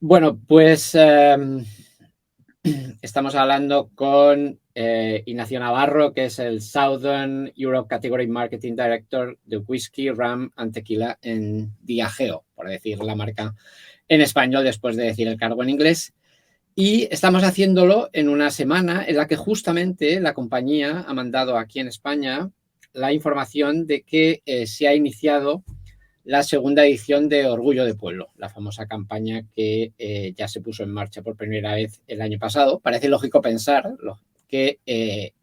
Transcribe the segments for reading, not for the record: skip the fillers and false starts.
Bueno, pues estamos hablando con Ignacio Navarro, que es el Southern Europe Category Marketing Director de Whisky, Rum and Tequila en Diageo, por decir la marca en español después de decir el cargo en inglés. Y estamos haciéndolo en una semana en la que justamente la compañía ha mandado aquí en España la información de que se ha iniciado la segunda edición de Orgullo de Pueblo, la famosa campaña que ya se puso en marcha por primera vez el año pasado. Parece lógico pensar que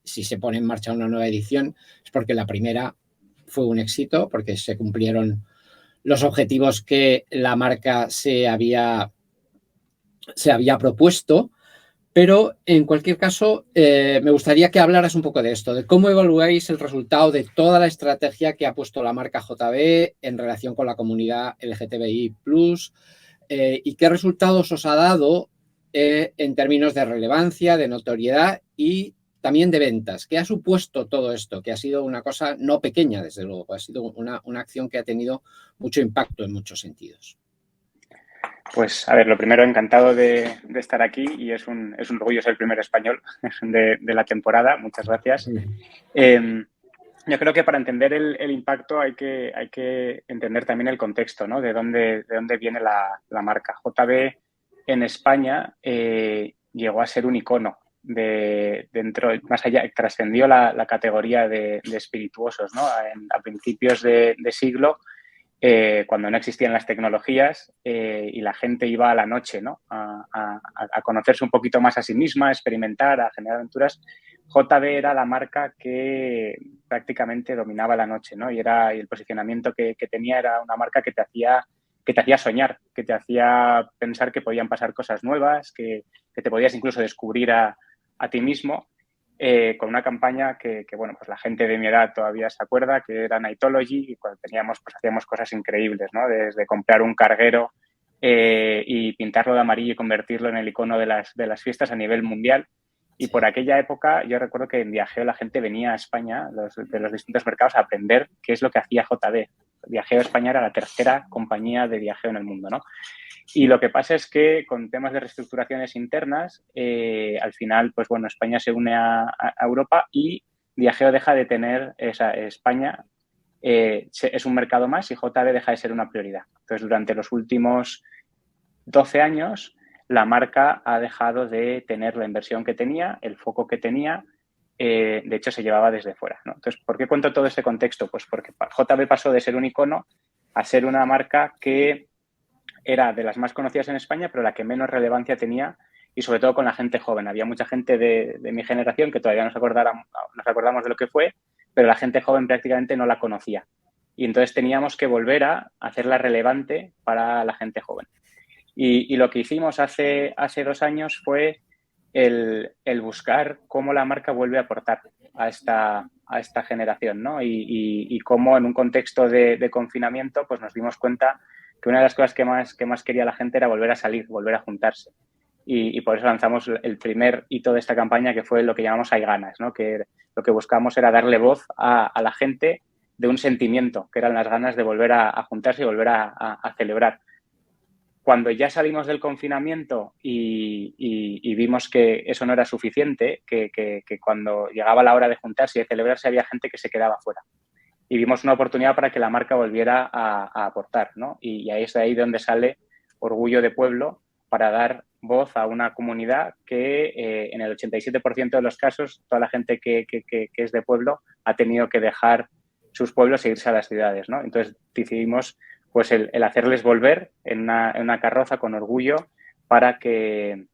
si se pone en marcha una nueva edición es porque la primera fue un éxito, porque se cumplieron los objetivos que la marca se había propuesto. Pero, en cualquier caso, me gustaría que hablaras un poco de esto, de cómo evaluáis el resultado de toda la estrategia que ha puesto la marca JB en relación con la comunidad LGTBI+, y qué resultados os ha dado en términos de relevancia, de notoriedad y también de ventas. ¿Qué ha supuesto todo esto? Que ha sido una cosa no pequeña, desde luego, ha sido una acción que ha tenido mucho impacto en muchos sentidos. Pues, a ver, lo primero, encantado de estar aquí y es un orgullo ser el primer español de la temporada. Muchas gracias. Yo creo que para entender el impacto hay que entender también el contexto, ¿no? De dónde viene la marca. JB en España llegó a ser un icono más allá, trascendió la categoría de espirituosos, ¿no? A principios de siglo, cuando no existían las tecnologías y la gente iba a la noche, ¿no? A conocerse un poquito más a sí misma, a experimentar, a generar aventuras. JB era la marca que prácticamente dominaba la noche, ¿no? Y el posicionamiento que tenía era una marca que te hacía soñar, que te hacía pensar que podían pasar cosas nuevas, que te podías incluso descubrir a ti mismo. Con una campaña que, bueno, pues la gente de mi edad todavía se acuerda, que era Nightology, y cuando pues hacíamos cosas increíbles, ¿no? Desde comprar un carguero y pintarlo de amarillo y convertirlo en el icono de las fiestas a nivel mundial. Y por aquella época yo recuerdo que en Diageo la gente venía a España, de los distintos mercados, a aprender qué es lo que hacía JB. Diageo España era la tercera compañía de Diageo en el mundo, ¿no? Y lo que pasa es que con temas de reestructuraciones internas, al final, pues bueno, España se une a Europa y Diageo deja de tener España, es un mercado más y JB deja de ser una prioridad. Entonces, durante los últimos 12 años, la marca ha dejado de tener la inversión que tenía, el foco que tenía, de hecho se llevaba desde fuera, ¿no? Entonces, ¿por qué cuento todo este contexto? Pues porque JB pasó de ser un icono a ser una marca que era de las más conocidas en España, pero la que menos relevancia tenía, y sobre todo con la gente joven. Había mucha gente de mi generación que todavía nos acordamos de lo que fue, pero la gente joven prácticamente no la conocía. Y entonces teníamos que volver a hacerla relevante para la gente joven. Y lo que hicimos hace 2 años fue el buscar cómo la marca vuelve a aportar a esta generación, ¿no? Y cómo en un contexto de confinamiento pues nos dimos cuenta que una de las cosas que más quería la gente era volver a salir, volver a juntarse. Y por eso lanzamos el primer hito de esta campaña, que fue lo que llamamos Hay ganas, ¿no? Que lo que buscamos era darle voz a la gente de un sentimiento, que eran las ganas de volver a juntarse y volver a celebrar. Cuando ya salimos del confinamiento y vimos que eso no era suficiente, que cuando llegaba la hora de juntarse y de celebrarse había gente que se quedaba fuera. Y vimos una oportunidad para que la marca volviera a aportar, ¿no? Y ahí es de ahí donde sale Orgullo de Pueblo, para dar voz a una comunidad que en el 87% de los casos, toda la gente que es de pueblo ha tenido que dejar sus pueblos e irse a las ciudades, ¿no? Entonces decidimos pues el hacerles volver en una carroza con orgullo para que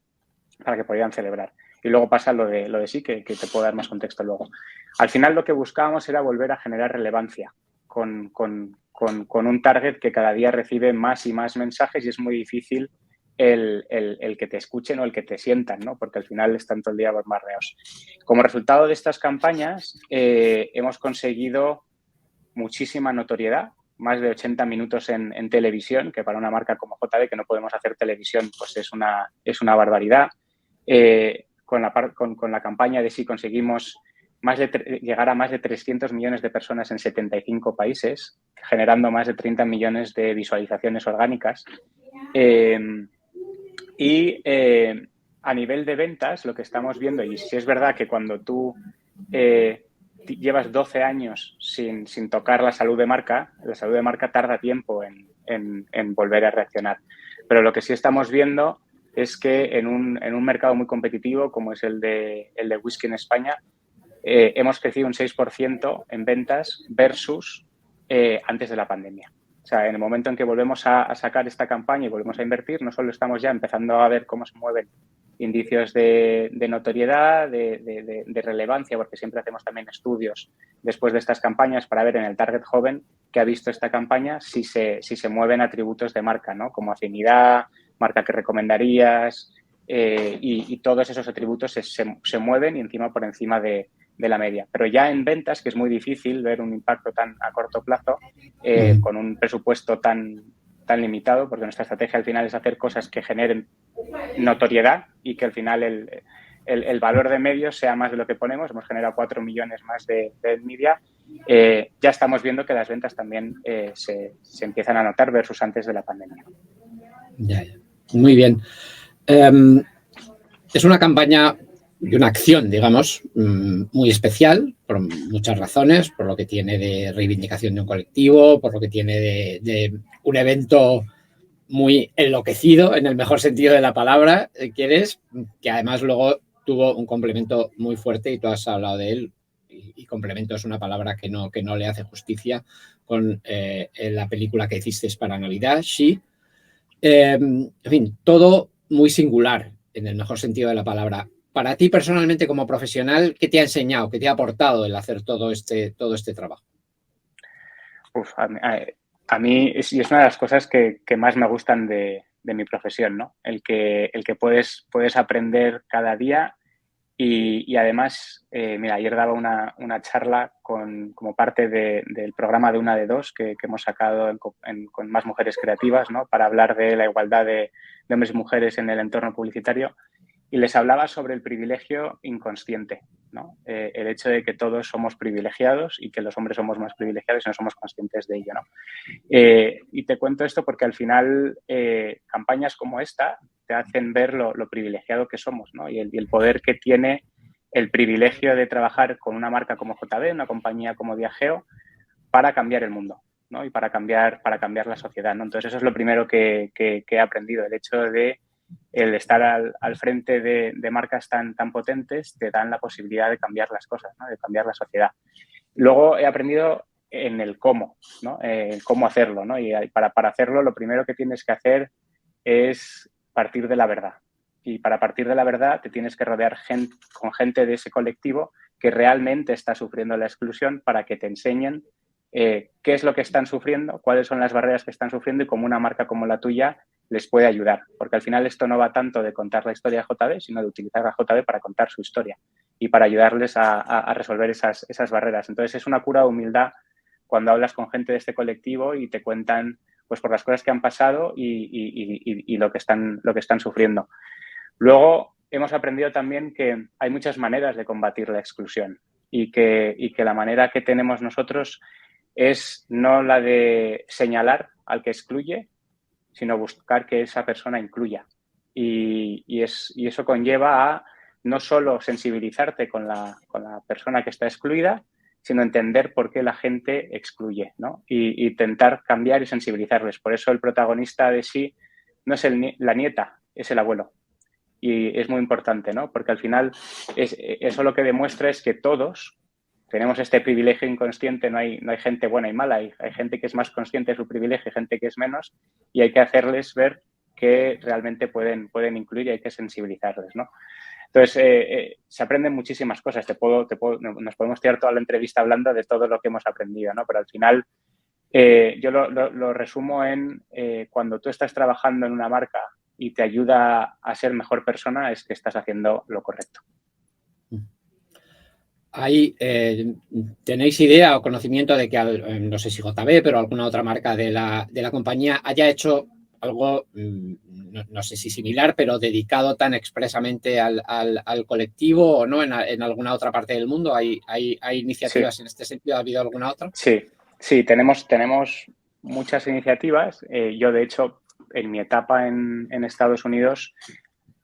podían celebrar. Y luego pasa lo de sí, que te puedo dar más contexto luego. Al final lo que buscábamos era volver a generar relevancia con un target que cada día recibe más y más mensajes y es muy difícil el que te escuchen o el que te sientan, ¿no? Porque al final están todo el día bombardeados. Como resultado de estas campañas hemos conseguido muchísima notoriedad, más de 80 minutos en televisión, que para una marca como JB, que no podemos hacer televisión, pues es una barbaridad. Con la campaña de sí conseguimos llegar a más de 300 millones de personas en 75 países, generando más de 30 millones de visualizaciones orgánicas. Y a nivel de ventas, lo que estamos viendo, y si es verdad que cuando tú llevas 12 años sin tocar la salud de marca tarda tiempo en volver a reaccionar. Pero lo que sí estamos viendo es que en un mercado muy competitivo como es el de whisky en España, hemos crecido un 6% en ventas versus antes de la pandemia. O sea, en el momento en que volvemos a sacar esta campaña y volvemos a invertir, no solo estamos ya empezando a ver cómo se mueven indicios de notoriedad, de relevancia, porque siempre hacemos también estudios después de estas campañas para ver en el target joven que ha visto esta campaña si se mueven atributos de marca, ¿no? Como afinidad, marca que recomendarías, y todos esos atributos se mueven y encima por encima de la media. Pero ya en ventas, que es muy difícil ver un impacto tan a corto plazo, con un presupuesto tan limitado, porque nuestra estrategia al final es hacer cosas que generen notoriedad y que al final el valor de medios sea más de lo que ponemos. Hemos generado 4 millones más de media. Ya estamos viendo que las ventas también se empiezan a notar versus antes de la pandemia. Ya. Muy bien. Es una campaña y una acción, digamos, muy especial por muchas razones, por lo que tiene de reivindicación de un colectivo, por lo que tiene de un evento muy enloquecido, en el mejor sentido de la palabra, ¿quieres? Que además luego tuvo un complemento muy fuerte y tú has hablado de él, y complemento es una palabra que no le hace justicia, con la película que hiciste para Navidad, She. En fin, todo muy singular, en el mejor sentido de la palabra. Para ti personalmente como profesional, ¿qué te ha enseñado, qué te ha aportado el hacer todo este trabajo? A mí es una de las cosas que más me gustan de mi profesión, ¿no? El que puedes aprender cada día y además, mira, ayer daba una charla como parte del programa de Una de Dos que hemos sacado con más mujeres creativas, ¿no? Para hablar de la igualdad de hombres y mujeres en el entorno publicitario. Y les hablaba sobre el privilegio inconsciente, ¿no? El hecho de que todos somos privilegiados y que los hombres somos más privilegiados y no somos conscientes de ello, ¿no? Y te cuento esto porque al final campañas como esta te hacen ver lo privilegiado que somos, ¿no? Y el poder que tiene el privilegio de trabajar con una marca como JB, una compañía como Diageo, para cambiar el mundo, ¿no? Y para cambiar la sociedad, ¿no? Entonces eso es lo primero que he aprendido, el hecho de el estar al frente de marcas tan potentes te dan la posibilidad de cambiar las cosas, ¿no? De cambiar la sociedad. Luego he aprendido en el cómo, ¿no? Cómo hacerlo, ¿no? Y para hacerlo lo primero que tienes que hacer es partir de la verdad. Y para partir de la verdad te tienes que rodear con gente de ese colectivo que realmente está sufriendo la exclusión para que te enseñen qué es lo que están sufriendo, cuáles son las barreras que están sufriendo y cómo una marca como la tuya les puede ayudar. Porque al final esto no va tanto de contar la historia de JB, sino de utilizar a JB para contar su historia y para ayudarles a resolver esas barreras. Entonces es una cura de humildad cuando hablas con gente de este colectivo y te cuentan pues por las cosas que han pasado y lo que están sufriendo. Luego hemos aprendido también que hay muchas maneras de combatir la exclusión y que la manera que tenemos nosotros es no la de señalar al que excluye, sino buscar que esa persona incluya. Y eso conlleva a no solo sensibilizarte con la persona que está excluida, sino entender por qué la gente excluye, ¿no? Y intentar cambiar y sensibilizarles. Por eso el protagonista de Sí no es la nieta, es el abuelo. Y es muy importante, ¿no? Porque al final eso lo que demuestra es que todos tenemos este privilegio inconsciente, no hay gente buena y mala, hay gente que es más consciente de su privilegio y gente que es menos, y hay que hacerles ver que realmente pueden incluir y hay que sensibilizarles, ¿no? Entonces, se aprenden muchísimas cosas. Nos podemos tirar toda la entrevista hablando de todo lo que hemos aprendido, ¿no? Pero al final, yo lo resumo en cuando tú estás trabajando en una marca y te ayuda a ser mejor persona, es que estás haciendo lo correcto. ¿Tenéis idea o conocimiento de que, no sé si JB, pero alguna otra marca de la compañía haya hecho algo, no sé si similar, pero dedicado tan expresamente al colectivo o no en alguna otra parte del mundo? ¿Hay iniciativas en este sentido? ¿Ha habido alguna otra? Sí, tenemos muchas iniciativas. Yo, de hecho, en mi etapa en Estados Unidos,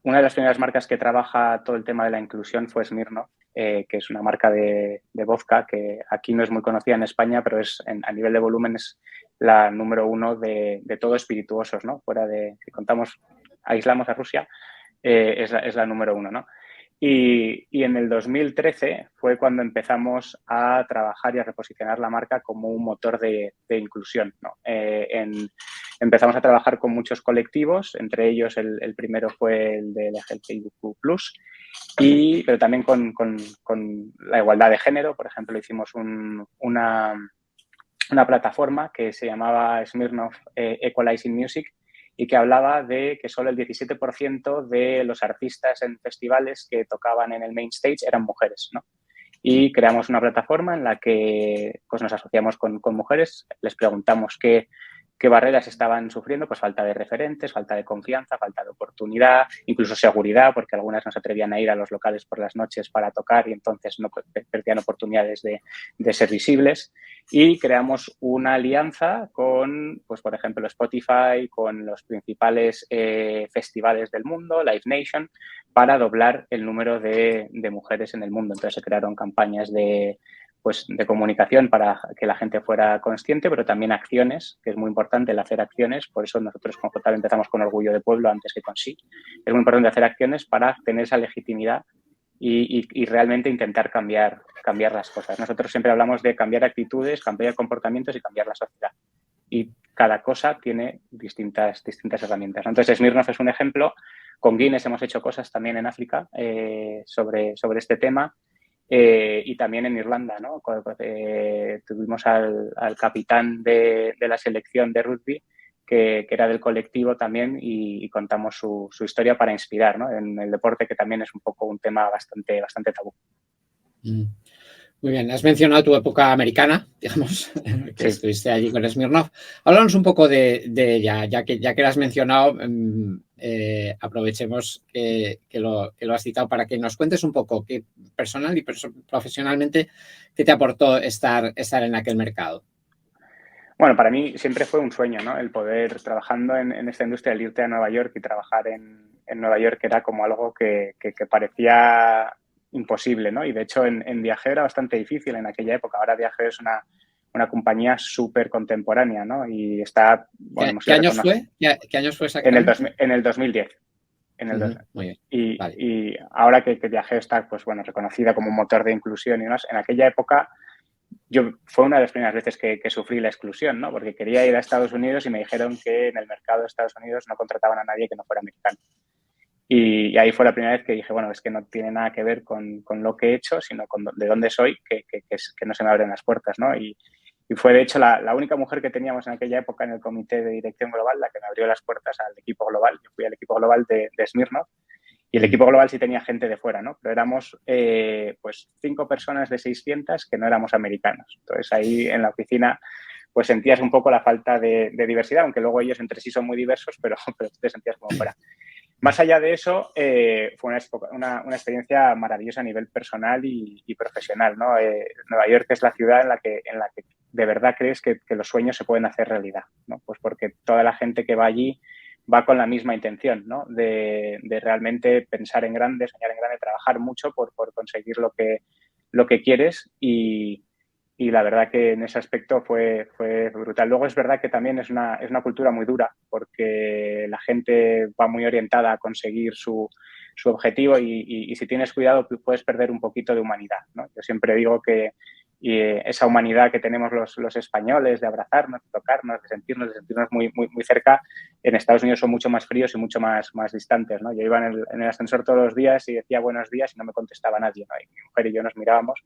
una de las primeras marcas que trabaja todo el tema de la inclusión fue Smirnoff, que es una marca de vodka que aquí no es muy conocida en España, pero a nivel de volumen es la número 1 de todo espirituosos, ¿no? Fuera de, si aislamos a Rusia, es la número 1, ¿no? Y en el 2013 fue cuando empezamos a trabajar y a reposicionar la marca como un motor de inclusión, ¿no? Empezamos a trabajar con muchos colectivos, entre ellos el primero fue el de LGBTQ+, pero también con la igualdad de género. Por ejemplo, hicimos una plataforma que se llamaba Smirnoff Equalizing Music, y que hablaba de que solo el 17% de los artistas en festivales que tocaban en el main stage eran mujeres, ¿no? Y creamos una plataforma en la que pues, nos asociamos con mujeres, les preguntamos qué barreras estaban sufriendo, pues falta de referentes, falta de confianza, falta de oportunidad, incluso seguridad, porque algunas no se atrevían a ir a los locales por las noches para tocar y entonces no perdían oportunidades de ser visibles. Y creamos una alianza con, pues por ejemplo, Spotify, con los principales festivales del mundo, Live Nation, para doblar el número de mujeres en el mundo. Entonces se crearon campañas de comunicación para que la gente fuera consciente, pero también acciones, que es muy importante el hacer acciones. Por eso nosotros con JTAL empezamos con Orgullo de Pueblo antes que con Sí. Es muy importante hacer acciones para tener esa legitimidad y realmente intentar cambiar las cosas. Nosotros siempre hablamos de cambiar actitudes, cambiar comportamientos y cambiar la sociedad. Y cada cosa tiene distintas herramientas. Entonces, Smirnoff es un ejemplo. Con Guinness hemos hecho cosas también en África sobre este tema. Y también en Irlanda, ¿no? Tuvimos al capitán de la selección de rugby, que era del colectivo también, y contamos su historia para inspirar, ¿no? En el deporte, que también es un poco un tema bastante tabú. Muy bien, has mencionado tu época americana, digamos, que sí, estuviste allí con Smirnoff. Háblanos un poco de ella, ya que la has mencionado, aprovechemos que lo has citado para que nos cuentes un poco qué personal y profesionalmente qué te aportó estar en aquel mercado. Bueno, para mí siempre fue un sueño, ¿no? El poder, trabajando en esta industria, el irte a Nueva York y trabajar en Nueva York era como algo que parecía imposible, ¿no? Y de hecho en Diageo era bastante difícil en aquella época. Ahora Diageo es una compañía súper contemporánea, ¿no? Y está... Bueno, ¿Qué años fue? ¿Qué años fue exactamente? En el 2010. Muy bien. Vale. Y ahora que Diageo está, pues bueno, reconocida como un motor de inclusión y demás, en aquella época fue una de las primeras veces que sufrí la exclusión, ¿no? Porque quería ir a Estados Unidos y me dijeron que en el mercado de Estados Unidos no contrataban a nadie que no fuera americano. Y ahí fue la primera vez que dije, bueno, es que no tiene nada que ver con lo que he hecho, sino con de dónde soy, que no se me abren las puertas, ¿no? Y fue, de hecho, la única mujer que teníamos en aquella época en el comité de dirección global, la que me abrió las puertas al equipo global. Yo fui al equipo global de Smirnoff. Y el equipo global sí tenía gente de fuera, ¿no? Pero éramos, pues, 5 personas de 600 que no éramos americanos. Entonces, ahí en la oficina, pues, sentías un poco la falta de diversidad, aunque luego ellos entre sí son muy diversos, pero te sentías como fuera. Más allá de eso, fue una experiencia maravillosa a nivel personal y profesional, ¿no? Nueva York es la ciudad en la que de verdad crees que los sueños se pueden hacer realidad, ¿no? Pues porque toda la gente que va allí va con la misma intención, ¿no? De realmente pensar en grande, soñar en grande, trabajar mucho por conseguir lo que quieres y la verdad que en ese aspecto fue brutal. Luego es verdad que también es una cultura muy dura porque la gente va muy orientada a conseguir su objetivo y si tienes cuidado puedes perder un poquito de humanidad, ¿no? Yo siempre digo que esa humanidad que tenemos los españoles de abrazarnos, de tocarnos, de sentirnos muy cerca, en Estados Unidos son mucho más fríos y mucho más distantes, ¿no? Yo iba en el ascensor todos los días y decía buenos días y no me contestaba nadie, ¿no? Y mi mujer y yo nos mirábamos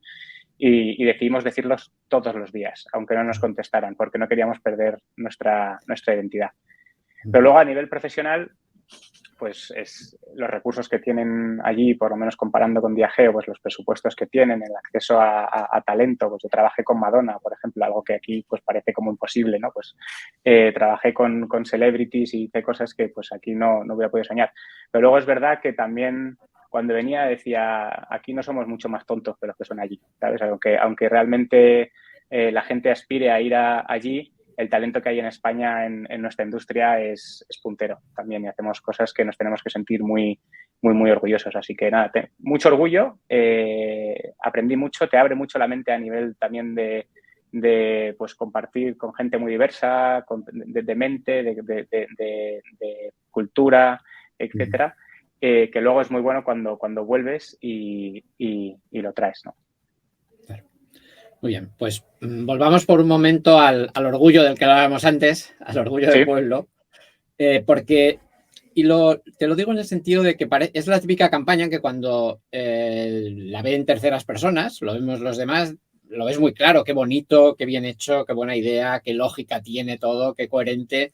y decidimos decirlos todos los días, aunque no nos contestaran, porque no queríamos perder nuestra identidad. Pero luego a nivel profesional, pues los recursos que tienen allí, por lo menos comparando con Diageo, pues los presupuestos que tienen, el acceso a talento. Pues yo trabajé con Madonna, por ejemplo, algo que aquí pues parece como imposible, ¿no? Pues trabajé con celebrities y hice cosas que pues aquí no hubiera podido soñar. Pero luego es verdad que también cuando venía decía, aquí no somos mucho más tontos que los que son allí, ¿sabes? Aunque realmente la gente aspire a ir allí, el talento que hay en España en nuestra industria es puntero también y hacemos cosas que nos tenemos que sentir muy, muy, muy orgullosos. Así que nada, mucho orgullo, aprendí mucho, te abre mucho la mente a nivel también de pues compartir con gente muy diversa, de mente, de cultura, etcétera, que luego es muy bueno cuando vuelves y lo traes, ¿no? Claro. Muy bien, pues volvamos por un momento al orgullo del que hablábamos antes, al orgullo del pueblo, porque, te lo digo en el sentido de que es la típica campaña que cuando la ven terceras personas, lo vemos los demás, lo ves muy claro, qué bonito, qué bien hecho, qué buena idea, qué lógica tiene todo, qué coherente,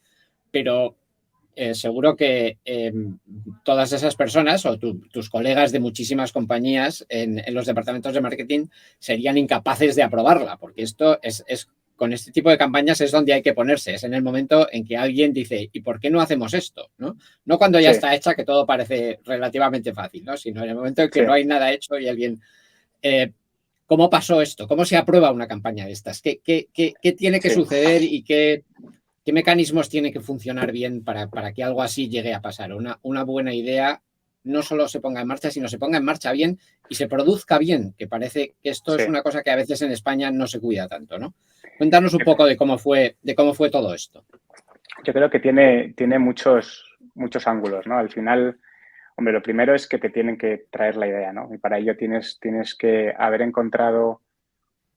pero seguro que todas esas personas o tus colegas de muchísimas compañías en los departamentos de marketing serían incapaces de aprobarla, porque esto es con este tipo de campañas es donde hay que ponerse, es en el momento en que alguien dice, ¿y por qué no hacemos esto? No cuando ya está hecha, que todo parece relativamente fácil, ¿no? Sino en el momento en que no hay nada hecho y alguien... ¿Cómo pasó esto? ¿Cómo se aprueba una campaña de estas? ¿Qué tiene que suceder y qué mecanismos tiene que funcionar bien para que algo así llegue a pasar? Una buena idea no solo se ponga en marcha, sino se ponga en marcha bien y se produzca bien, que parece que esto es una cosa que a veces en España no se cuida tanto, ¿no? Cuéntanos un poco de cómo fue todo esto. Yo creo que tiene muchos ángulos, ¿no? Al final, hombre, lo primero es que te tienen que traer la idea, ¿no? Y para ello tienes que haber encontrado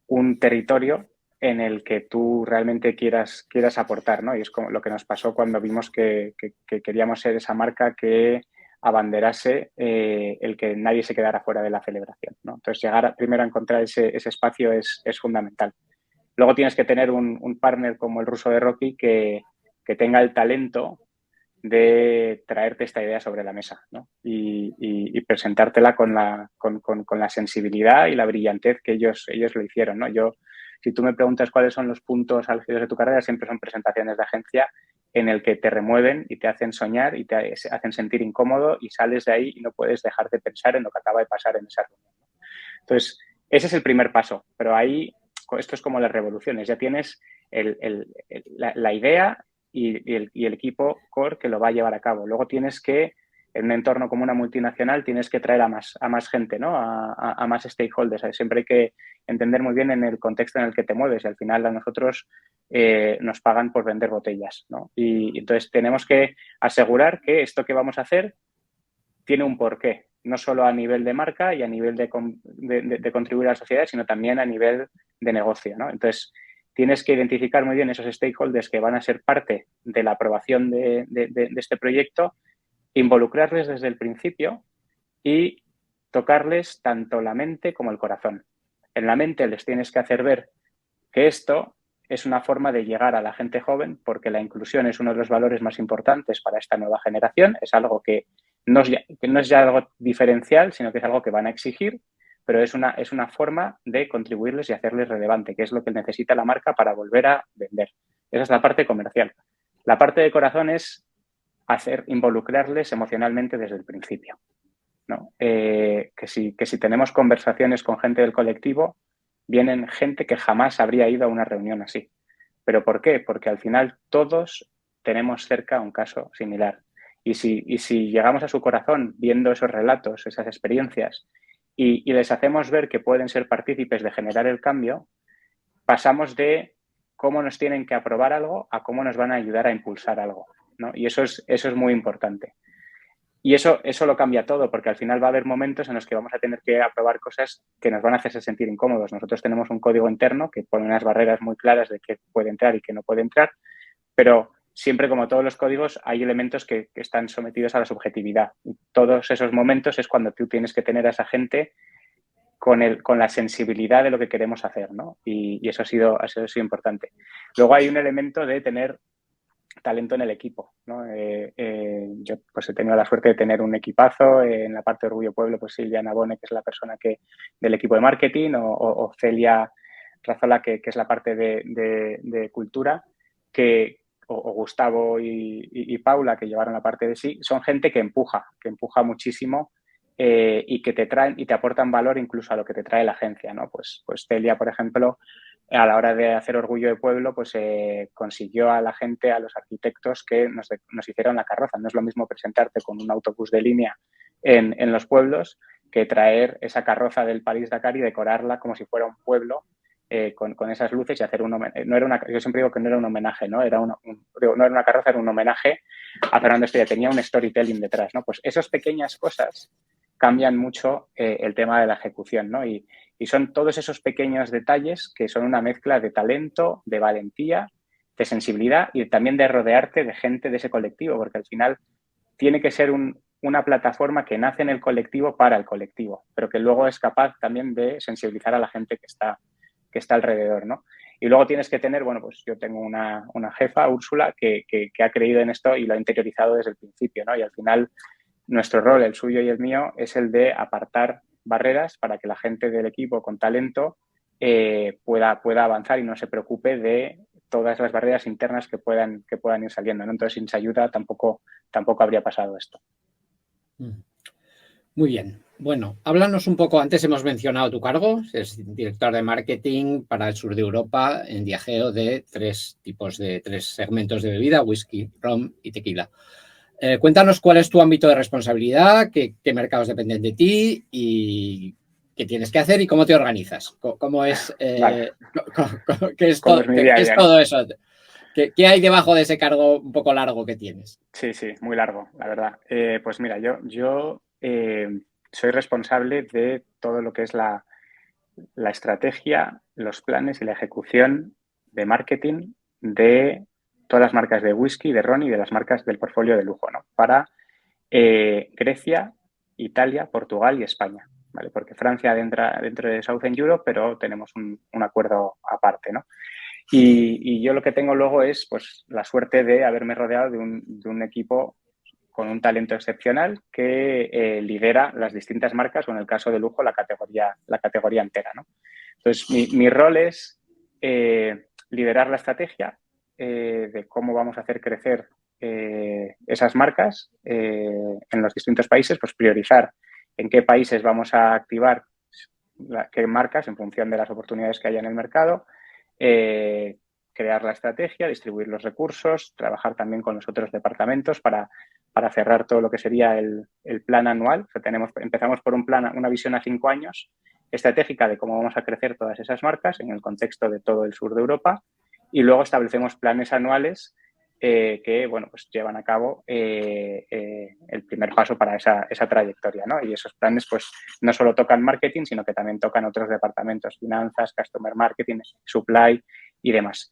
un territorio en el que tú realmente quieras aportar, ¿no? Y es como lo que nos pasó cuando vimos que queríamos ser esa marca que abanderase el que nadie se quedara fuera de la celebración, ¿no? Entonces, llegar primero a encontrar ese espacio es fundamental. Luego tienes que tener un partner como el ruso de Rocky que tenga el talento de traerte esta idea sobre la mesa, ¿no? Y presentártela con la sensibilidad y la brillantez que ellos lo hicieron, ¿no? Si tú me preguntas cuáles son los puntos álgidos de tu carrera, siempre son presentaciones de agencia en el que te remueven y te hacen soñar y te hacen sentir incómodo y sales de ahí y no puedes dejar de pensar en lo que acaba de pasar en esa reunión, ¿no? Entonces, ese es el primer paso, pero ahí esto es como las revoluciones, ya tienes la idea y el equipo core que lo va a llevar a cabo. Luego tienes que, en un entorno como una multinacional, tienes que traer a más gente, ¿no? A más stakeholders. Siempre hay que entender muy bien en el contexto en el que te mueves y al final a nosotros nos pagan por vender botellas, ¿no? Y entonces tenemos que asegurar que esto que vamos a hacer tiene un porqué, no solo a nivel de marca y a nivel de contribuir a la sociedad, sino también a nivel de negocio, ¿no? Entonces, tienes que identificar muy bien esos stakeholders que van a ser parte de la aprobación de este proyecto, involucrarles desde el principio y tocarles tanto la mente como el corazón. En la mente les tienes que hacer ver que esto es una forma de llegar a la gente joven porque la inclusión es uno de los valores más importantes para esta nueva generación, es algo que no es ya algo diferencial, sino que es algo que van a exigir, pero es una forma de contribuirles y hacerles relevante, que es lo que necesita la marca para volver a vender. Esa es la parte comercial. La parte de corazón es involucrarles emocionalmente desde el principio, ¿no? Que si tenemos conversaciones con gente del colectivo, vienen gente que jamás habría ido a una reunión así. ¿Pero por qué? Porque al final todos tenemos cerca un caso similar. Y si llegamos a su corazón viendo esos relatos, esas experiencias, y les hacemos ver que pueden ser partícipes de generar el cambio, pasamos de cómo nos tienen que aprobar algo a cómo nos van a ayudar a impulsar algo, ¿no? Y eso es muy importante. Y eso lo cambia todo, porque al final va a haber momentos en los que vamos a tener que aprobar cosas que nos van a hacerse sentir incómodos. Nosotros tenemos un código interno que pone unas barreras muy claras de qué puede entrar y qué no puede entrar, pero siempre, como todos los códigos, hay elementos que están sometidos a la subjetividad. Y todos esos momentos es cuando tú tienes que tener a esa gente con la sensibilidad de lo que queremos hacer, ¿no? Y eso ha sido importante. Luego hay un elemento de tener talento en el equipo, ¿no? Yo pues he tenido la suerte de tener un equipazo. En la parte de Orgullo Pueblo, pues Silvia Nabone, que es la persona del equipo de marketing, o Celia Razola, que es la parte de cultura, o Gustavo y Paula, que llevaron la parte de sí, son gente que empuja muchísimo y que te traen y te aportan valor incluso a lo que te trae la agencia, ¿no? Pues Celia, por ejemplo, a la hora de hacer Orgullo de Pueblo, pues consiguió a la gente, a los arquitectos, que nos hicieran la carroza. No es lo mismo presentarte con un autobús de línea en los pueblos que traer esa carroza del París-Dakar y decorarla como si fuera un pueblo con esas luces y hacer un homenaje. Yo siempre digo que no era un homenaje, ¿no? No era una carroza, era un homenaje a Fernando Estrella. Tenía un storytelling detrás, ¿no? Pues esas pequeñas cosas cambian mucho el tema de la ejecución, ¿no? Y son todos esos pequeños detalles que son una mezcla de talento, de valentía, de sensibilidad y también de rodearte de gente de ese colectivo, porque al final tiene que ser una plataforma que nace en el colectivo para el colectivo, pero que luego es capaz también de sensibilizar a la gente que está alrededor, ¿no? Y luego tienes que tener, bueno, pues yo tengo una jefa, Úrsula, que ha creído en esto y lo ha interiorizado desde el principio, ¿no? Y al final nuestro rol, el suyo y el mío, es el de apartar barreras para que la gente del equipo con talento pueda avanzar y no se preocupe de todas las barreras internas que puedan ir saliendo, ¿no? Entonces, sin su ayuda tampoco habría pasado esto. Muy bien. Bueno, háblanos un poco, antes hemos mencionado tu cargo, es director de marketing para el sur de Europa en Diageo de tres segmentos de bebida, whisky, rum y tequila. Cuéntanos cuál es tu ámbito de responsabilidad, qué mercados dependen de ti y qué tienes que hacer y cómo te organizas. ¿Cómo es, vale. qué es todo eso? ¿Qué hay debajo de ese cargo un poco largo que tienes? Sí, muy largo, la verdad. Pues mira, yo soy responsable de todo lo que es la estrategia, los planes y la ejecución de marketing de todas las marcas de whisky, de ron y de las marcas del portfolio de lujo, ¿no? Para Grecia, Italia, Portugal y España, ¿vale? Porque Francia entra dentro de Southern Europe, pero tenemos un acuerdo aparte, ¿no? Y yo lo que tengo luego es pues la suerte de haberme rodeado de un equipo con un talento excepcional que lidera las distintas marcas o en el caso de lujo la categoría entera, ¿no? Entonces mi rol es liderar la estrategia de cómo vamos a hacer crecer esas marcas en los distintos países, pues priorizar en qué países vamos a activar qué marcas en función de las oportunidades que haya en el mercado, crear la estrategia, distribuir los recursos, trabajar también con los otros departamentos para cerrar todo lo que sería el plan anual. O sea, empezamos por una visión a 5 años estratégica de cómo vamos a crecer todas esas marcas en el contexto de todo el sur de Europa y luego establecemos planes anuales que, bueno, pues llevan a cabo el primer paso para esa trayectoria, ¿no? Y esos planes, pues, no solo tocan marketing, sino que también tocan otros departamentos, finanzas, customer marketing, supply y demás.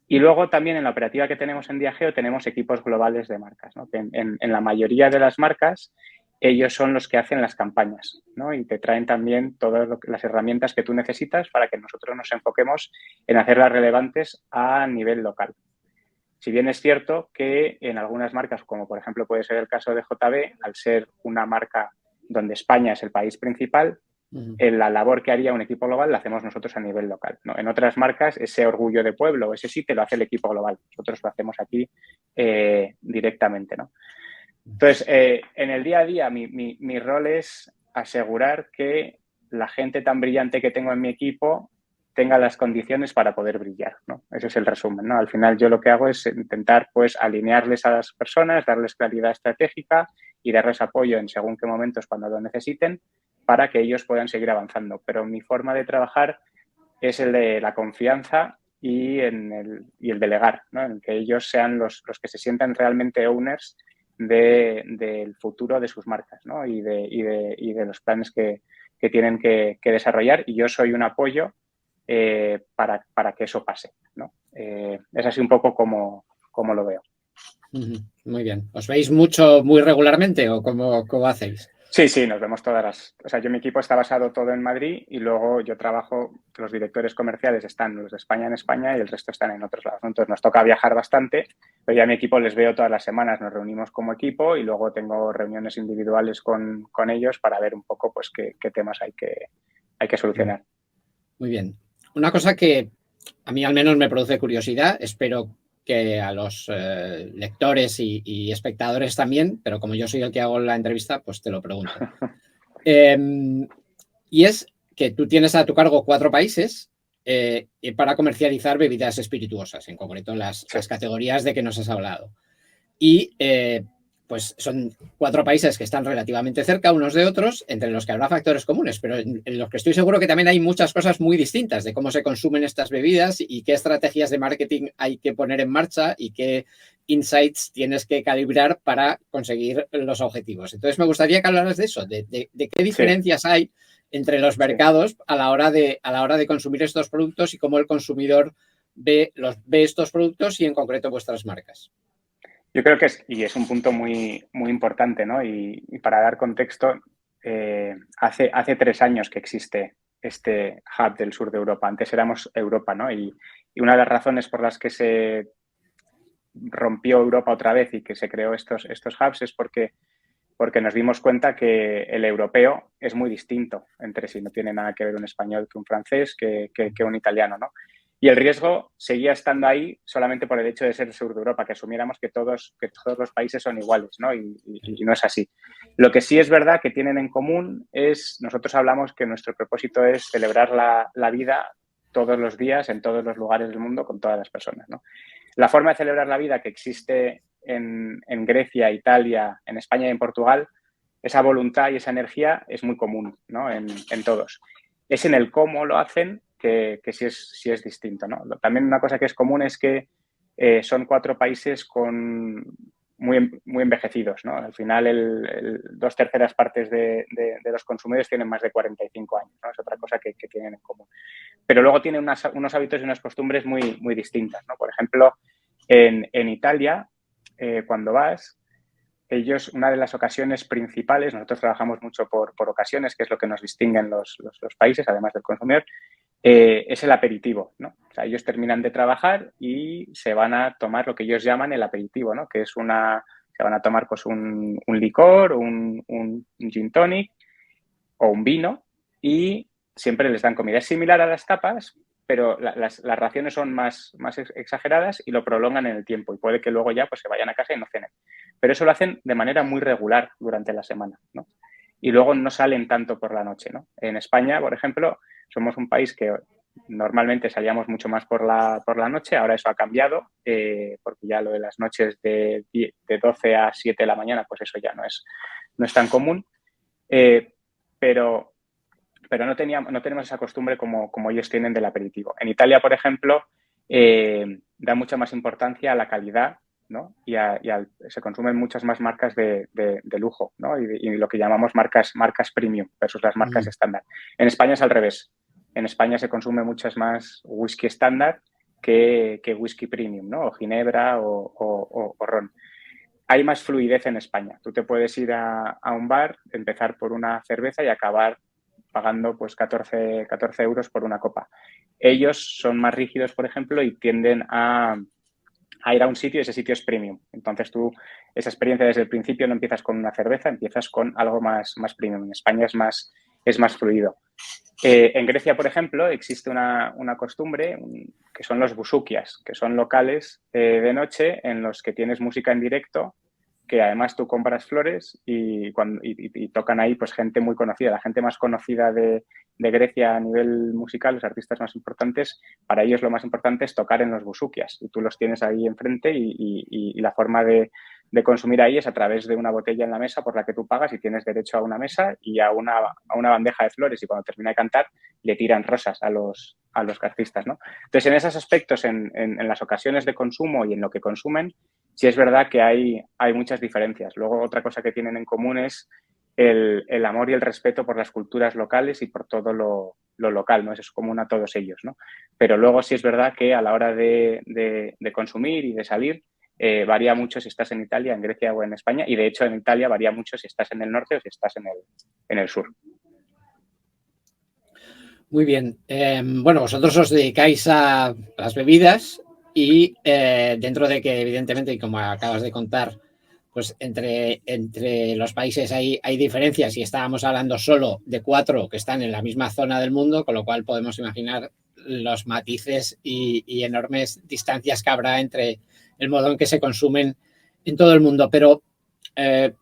Y luego también en la operativa que tenemos en Diageo tenemos equipos globales de marcas, ¿no? Que en la mayoría de las marcas ellos son los que hacen las campañas, ¿no? Y te traen también todas las herramientas que tú necesitas para que nosotros nos enfoquemos en hacerlas relevantes a nivel local. Si bien es cierto que en algunas marcas, como por ejemplo puede ser el caso de JB, al ser una marca donde España es el país principal, la labor que haría un equipo global la hacemos nosotros a nivel local, ¿no? En otras marcas, ese orgullo de pueblo, ese sí te lo hace el equipo global. Nosotros lo hacemos aquí directamente, ¿no? Entonces, en el día a día, mi rol es asegurar que la gente tan brillante que tengo en mi equipo tenga las condiciones para poder brillar, ¿no? Ese es el resumen, ¿no? Al final yo lo que hago es intentar, pues, alinearles a las personas, darles claridad estratégica y darles apoyo en según qué momentos cuando lo necesiten para que ellos puedan seguir avanzando. Pero mi forma de trabajar es el de la confianza y el delegar, ¿no? En que ellos sean los que se sientan realmente owners del futuro de sus marcas, ¿no? Y de los planes que tienen que desarrollar. Y yo soy un apoyo para que eso pase, ¿no? Es así un poco como lo veo. Muy bien. ¿Os veis muy regularmente o cómo hacéis? Sí, nos vemos O sea, mi equipo está basado todo en Madrid y luego yo trabajo, los directores comerciales están los de España en España y el resto están en otros lados. Entonces nos toca viajar bastante, pero ya a mi equipo les veo todas las semanas, nos reunimos como equipo y luego tengo reuniones individuales con ellos para ver un poco pues qué temas hay que solucionar. Muy bien. Una cosa que a mí al menos me produce curiosidad, espero que a los lectores y espectadores también, pero como yo soy el que hago la entrevista, pues te lo pregunto. Y es que tú tienes a tu cargo 4 países para comercializar bebidas espirituosas, en concreto las categorías de que nos has hablado. Y pues son 4 países que están relativamente cerca unos de otros, entre los que habrá factores comunes, pero en los que estoy seguro que también hay muchas cosas muy distintas de cómo se consumen estas bebidas y qué estrategias de marketing hay que poner en marcha y qué insights tienes que calibrar para conseguir los objetivos. Entonces, me gustaría que hablaras de eso, de qué diferencias hay entre los mercados a la hora de consumir estos productos y cómo el consumidor ve estos productos y, en concreto, vuestras marcas. Yo creo que es un punto muy, muy importante, ¿no? Y para dar contexto, hace 3 años que existe este hub del sur de Europa. Antes éramos Europa, ¿no? Y una de las razones por las que se rompió Europa otra vez y que se creó estos hubs es porque nos dimos cuenta que el europeo es muy distinto entre sí. No tiene nada que ver un español que un francés, que un italiano, ¿no? Y el riesgo seguía estando ahí solamente por el hecho de ser el sur de Europa, que asumiéramos que todos los países son iguales, ¿no? Y no es así. Lo que sí es verdad que tienen en común es, nosotros hablamos que nuestro propósito es celebrar la vida todos los días, en todos los lugares del mundo, con todas las personas, ¿no? La forma de celebrar la vida que existe en Grecia, Italia, en España y en Portugal, esa voluntad y esa energía es muy común, ¿no? en todos. Es en el cómo lo hacen que sí es distinto, ¿no? También una cosa que es común es que son 4 países muy envejecidos, ¿no? Al final, 2/3 partes de los consumidores tienen más de 45 años, ¿no? Es otra cosa que tienen en común. Pero luego tienen unos hábitos y unas costumbres muy, muy distintas, ¿no? Por ejemplo, en Italia, cuando vas, ellos, una de las ocasiones principales, nosotros trabajamos mucho por ocasiones, que es lo que nos distingue en los países, además del consumidor, es el aperitivo, ¿no? O sea, ellos terminan de trabajar y se van a tomar lo que ellos llaman el aperitivo, ¿no? Que es se van a tomar pues un licor, un gin tonic o un vino y siempre les dan comida. Es similar a las tapas, pero las raciones son más exageradas y lo prolongan en el tiempo y puede que luego ya pues se vayan a casa y no cenen. Pero eso lo hacen de manera muy regular durante la semana, ¿no? Y luego no salen tanto por la noche, ¿no? En España, por ejemplo, somos un país que normalmente salíamos mucho más por la noche, ahora eso ha cambiado, porque ya lo de las noches de 12 a 7 de la mañana, pues eso ya no es tan común, pero no tenemos esa costumbre como ellos tienen del aperitivo. En Italia, por ejemplo, da mucha más importancia a la calidad, ¿no? Y se consumen muchas más marcas de lujo, ¿no? Y lo que llamamos marcas premium versus las marcas estándar. En España es al revés. En España se consume muchas más whisky estándar que whisky premium, ¿no? O ginebra o ron. Hay más fluidez en España. Tú te puedes ir a un bar, empezar por una cerveza y acabar pagando pues 14 euros por una copa. Ellos son más rígidos, por ejemplo, y tienden a ir a un sitio y ese sitio es premium. Entonces tú, esa experiencia desde el principio no empiezas con una cerveza, empiezas con algo más premium. En España es más fluido. En Grecia, por ejemplo, existe una costumbre que son los busukias, que son locales de noche en los que tienes música en directo, que además tú compras flores y tocan ahí pues gente muy conocida. La gente más conocida de Grecia a nivel musical, los artistas más importantes, para ellos lo más importante es tocar en los busukias. Y tú los tienes ahí enfrente y la forma de consumir ahí es a través de una botella en la mesa por la que tú pagas y tienes derecho a una mesa y a una bandeja de flores. Y cuando termina de cantar, le tiran rosas a los artistas, ¿no? Entonces, en esos aspectos, en las ocasiones de consumo y en lo que consumen, sí es verdad que hay muchas diferencias. Luego, otra cosa que tienen en común es el amor y el respeto por las culturas locales y por todo lo local, ¿no? Eso es común a todos ellos, ¿no? Pero luego sí es verdad que a la hora de consumir y de salir, varía mucho si estás en Italia, en Grecia o en España. Y de hecho, en Italia varía mucho si estás en el norte o si estás en el sur. Muy bien. Bueno, vosotros os dedicáis a las bebidas y dentro de que, evidentemente, y como acabas de contar, pues entre los países hay diferencias y estábamos hablando solo de 4 que están en la misma zona del mundo, con lo cual podemos imaginar los matices y enormes distancias que habrá entre el modo en que se consumen en todo el mundo. Pero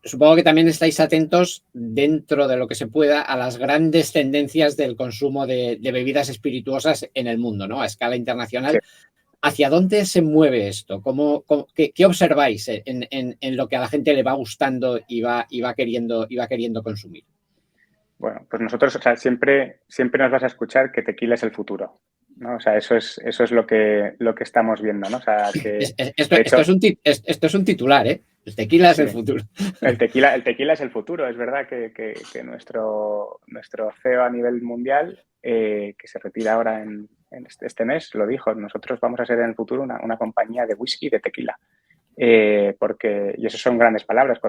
supongo que también estáis atentos, dentro de lo que se pueda, a las grandes tendencias del consumo de bebidas espirituosas en el mundo, ¿no? A escala internacional. Sí. ¿Hacia dónde se mueve esto? ¿Qué observáis en lo que a la gente le va gustando y va queriendo consumir? Bueno, pues nosotros, o sea, siempre nos vas a escuchar que tequila es el futuro, ¿no? O sea, eso es lo que estamos viendo, ¿no? O sea, que de hecho, Esto es un titular, ¿eh? El tequila es sí, el futuro. el tequila es el futuro. Es verdad que nuestro CEO a nivel mundial, que se retira ahora en este mes, lo dijo, nosotros vamos a ser en el futuro una compañía de whisky y de tequila. Y eso son grandes palabras,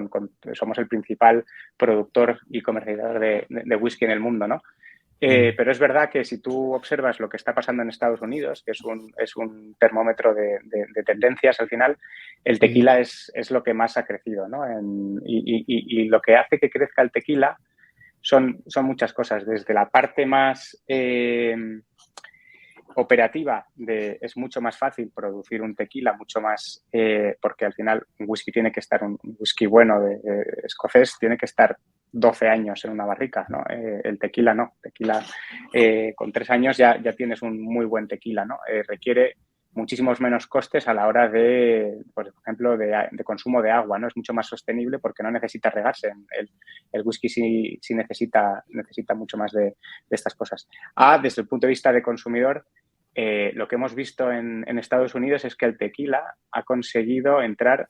somos el principal productor y comercializador de whisky en el mundo, ¿no? Pero es verdad que si tú observas lo que está pasando en Estados Unidos, que es un termómetro de tendencias al final, el tequila es lo que más ha crecido, ¿no? Y lo que hace que crezca el tequila son muchas cosas, desde la parte más operativa es mucho más fácil producir un tequila, mucho más, porque al final un whisky tiene que estar, un whisky bueno de escocés tiene que estar 12 años en una barrica, ¿no? El tequila no, tequila con 3 años ya tienes un muy buen tequila, ¿no? Requiere muchísimos menos costes a la hora por ejemplo, de consumo de agua, ¿no? Es mucho más sostenible porque no necesita regarse. El whisky sí necesita mucho más de estas cosas. Desde el punto de vista de consumidor, lo que hemos visto en Estados Unidos es que el tequila ha conseguido entrar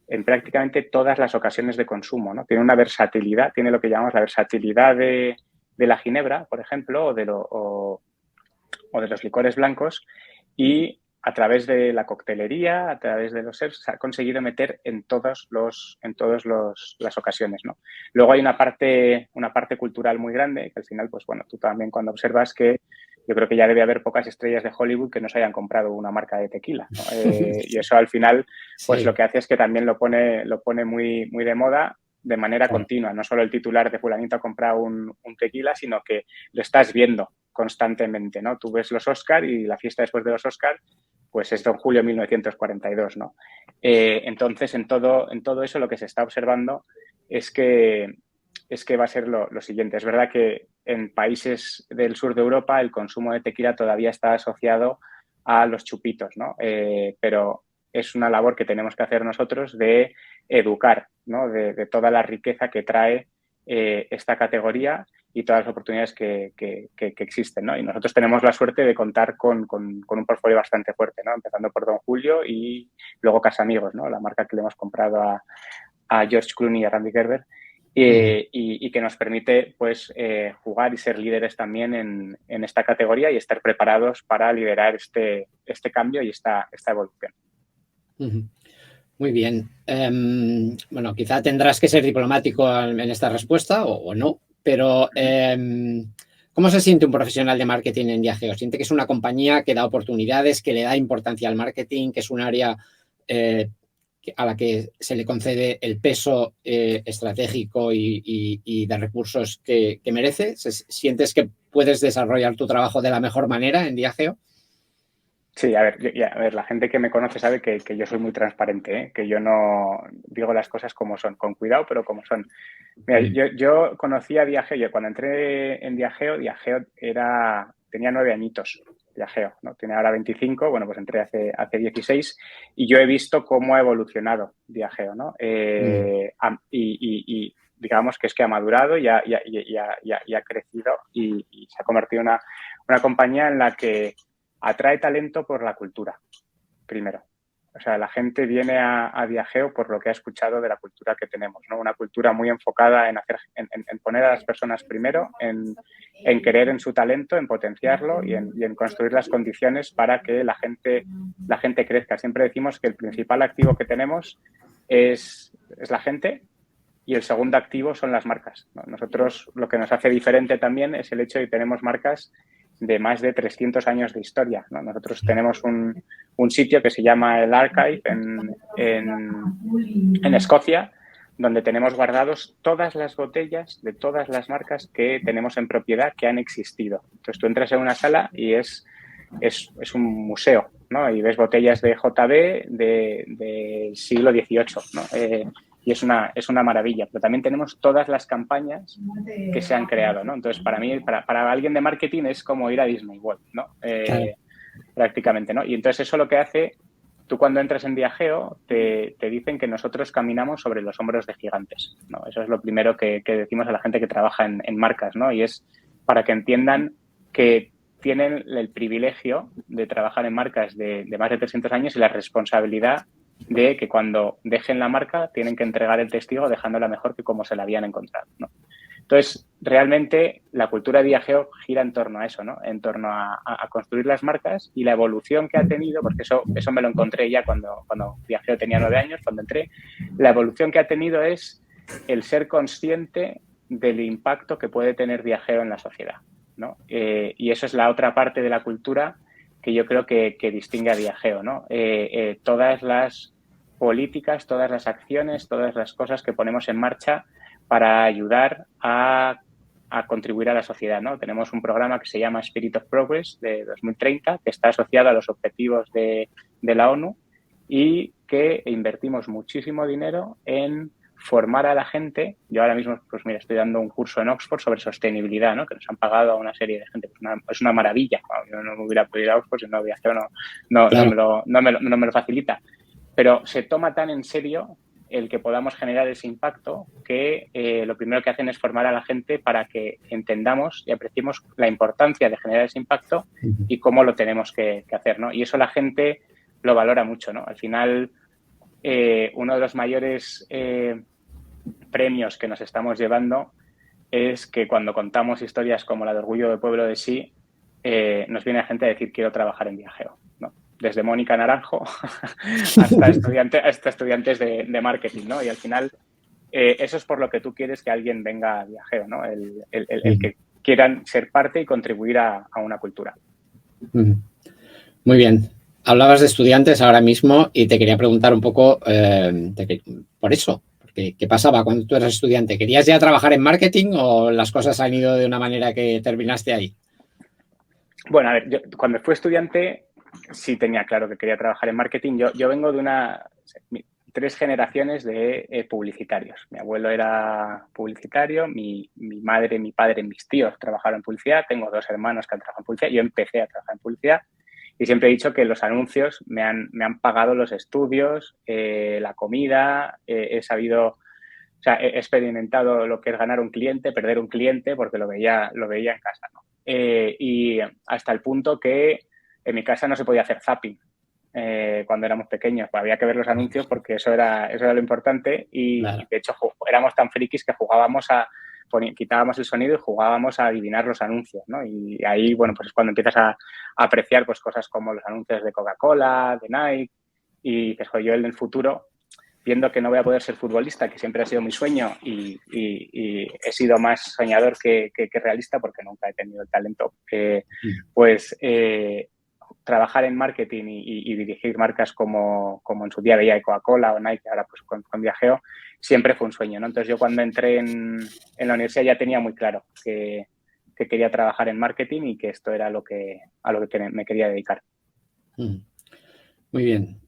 en prácticamente todas las ocasiones de consumo, ¿no? Tiene una versatilidad, tiene lo que llamamos la versatilidad de la ginebra, por ejemplo, o de los licores blancos, y a través de la coctelería, a través de los servs, se ha conseguido meter en todas las ocasiones, ¿no? Luego hay una parte cultural muy grande, que al final, pues bueno, tú también cuando observas que yo creo que ya debe haber pocas estrellas de Hollywood que no se hayan comprado una marca de tequila, ¿no? Y eso al final, pues Sí. lo que hace es que también lo pone muy, muy de moda de manera Claro. continua. No solo el titular de fulanito ha comprado un tequila, sino que lo estás viendo constantemente, ¿no? Tú ves los Oscar y la fiesta después de los Oscar, pues es Don Julio 1942, ¿no? Entonces, en todo eso lo que se está observando es que va a ser lo siguiente. Es verdad que en países del sur de Europa el consumo de tequila todavía está asociado a los chupitos, ¿no? Pero es una labor que tenemos que hacer nosotros de educar, ¿no? De toda la riqueza que trae esta categoría y todas las oportunidades que existen, ¿no? Y nosotros tenemos la suerte de contar con un portfolio bastante fuerte, ¿no? Empezando por Don Julio y luego Casamigos, ¿no? La marca que le hemos comprado a George Clooney y a Randy Gerber. Y que nos permite pues jugar y ser líderes también en esta categoría y estar preparados para liderar este cambio y esta evolución. Muy bien. Bueno, quizá tendrás que ser diplomático en esta respuesta o no, pero ¿cómo se siente un profesional de marketing en Diageo? ¿Siente que es una compañía que da oportunidades, que le da importancia al marketing, que es un área a la que se le concede el peso estratégico y de recursos que merece? ¿Sientes que puedes desarrollar tu trabajo de la mejor manera en Diageo? Sí, a ver, la gente que me conoce sabe que yo soy muy transparente, ¿eh? Que yo no digo las cosas como son, con cuidado, pero como son. Mira, yo conocí a Diageo, cuando entré en Diageo tenía 9 añitos, Diageo, ¿no? Tiene ahora 25, bueno, pues entré hace 16 y yo he visto cómo ha evolucionado Diageo, ¿no? Y digamos que ha madurado y ha crecido y se ha convertido en una compañía en la que atrae talento por la cultura, primero. O sea, la gente viene a Diageo por lo que ha escuchado de la cultura que tenemos, ¿no? Una cultura muy enfocada en poner a las personas primero, en creer en su talento, en potenciarlo y en construir las condiciones para que la gente crezca. Siempre decimos que el principal activo que tenemos es la gente y el segundo activo son las marcas, ¿no? Nosotros lo que nos hace diferente también es el hecho de que tenemos marcas de más de 300 años de historia, ¿no? Nosotros tenemos un sitio que se llama el Archive en Escocia, donde tenemos guardados todas las botellas de todas las marcas que tenemos en propiedad que han existido. Entonces tú entras en una sala y es un museo, ¿no? Y ves botellas de JB del siglo XVIII, ¿no? y es una maravilla. Pero también tenemos todas las campañas que se han creado, ¿no? Entonces, para mí, para alguien de marketing es como ir a Disney World, ¿no? Claro. Prácticamente, ¿no? Y entonces eso lo que hace, tú cuando entras en Diageo te dicen que nosotros caminamos sobre los hombros de gigantes, ¿no? Eso es lo primero que decimos a la gente que trabaja en marcas, ¿no? Y es para que entiendan que tienen el privilegio de trabajar en marcas de más de 300 años y la responsabilidad de que cuando dejen la marca tienen que entregar el testigo dejándola mejor que como se la habían encontrado, ¿no? Entonces, realmente la cultura de Diageo gira en torno a eso, ¿no? En torno a construir las marcas y la evolución que ha tenido, porque eso me lo encontré ya cuando Diageo tenía 9 años, cuando entré. La evolución que ha tenido es el ser consciente del impacto que puede tener Diageo en la sociedad, ¿no? Y eso es la otra parte de la cultura que yo creo que distingue a Diageo, ¿no? Todas las políticas, todas las acciones, todas las cosas que ponemos en marcha para ayudar a contribuir a la sociedad, ¿no? Tenemos un programa que se llama Spirit of Progress de 2030, que está asociado a los objetivos de la ONU y que invertimos muchísimo dinero en formar a la gente. Yo ahora mismo, pues mira, estoy dando un curso en Oxford sobre sostenibilidad, ¿no? Que nos han pagado a una serie de gente. Es una maravilla. Yo no me hubiera podido ir a Oxford si no había claro. No me lo facilita. Pero se toma tan en serio el que podamos generar ese impacto que lo primero que hacen es formar a la gente para que entendamos y apreciemos la importancia de generar ese impacto y cómo lo tenemos que hacer, ¿no? Y eso la gente lo valora mucho, ¿no? Al final, uno de los mayores premios que nos estamos llevando es que cuando contamos historias como la de Orgullo del Pueblo de Sí, nos viene gente a decir quiero trabajar en Diageo, ¿no? Desde Mónica Naranjo hasta estudiantes de marketing, ¿no? Y al final eso es por lo que tú quieres que alguien venga a Diageo, ¿no? El que quieran ser parte y contribuir a una cultura. Muy bien. Hablabas de estudiantes ahora mismo y te quería preguntar un poco por eso. ¿Qué pasaba cuando tú eras estudiante? ¿Querías ya trabajar en marketing o las cosas han ido de una manera que terminaste ahí? Bueno, a ver, yo cuando fui estudiante sí tenía claro que quería trabajar en marketing. Yo vengo de 3 generaciones de publicitarios. Mi abuelo era publicitario, mi madre, mi padre, mis tíos trabajaron en publicidad. Tengo 2 hermanos que han trabajado en publicidad. Yo empecé a trabajar en publicidad y siempre he dicho que los anuncios me han pagado los estudios, la comida, he sabido, o sea, he experimentado lo que es ganar un cliente, perder un cliente, porque lo veía en casa, ¿no? Y hasta el punto que en mi casa no se podía hacer zapping cuando éramos pequeños. Pues había que ver los anuncios porque eso era lo importante y, Claro. de hecho éramos tan frikis que quitábamos el sonido y jugábamos a adivinar los anuncios, ¿no? Y ahí, bueno, pues es cuando empiezas a apreciar pues cosas como los anuncios de Coca-Cola, de Nike y dices, joder, yo en el futuro, viendo que no voy a poder ser futbolista, que siempre ha sido mi sueño y he sido más soñador que realista porque nunca he tenido el talento, pues trabajar en marketing y dirigir marcas como en su día veía Coca-Cola o Nike, ahora pues con Diageo, siempre fue un sueño, ¿no? Entonces yo cuando entré en la universidad ya tenía muy claro que quería trabajar en marketing y que esto era a lo que me quería dedicar. Muy bien.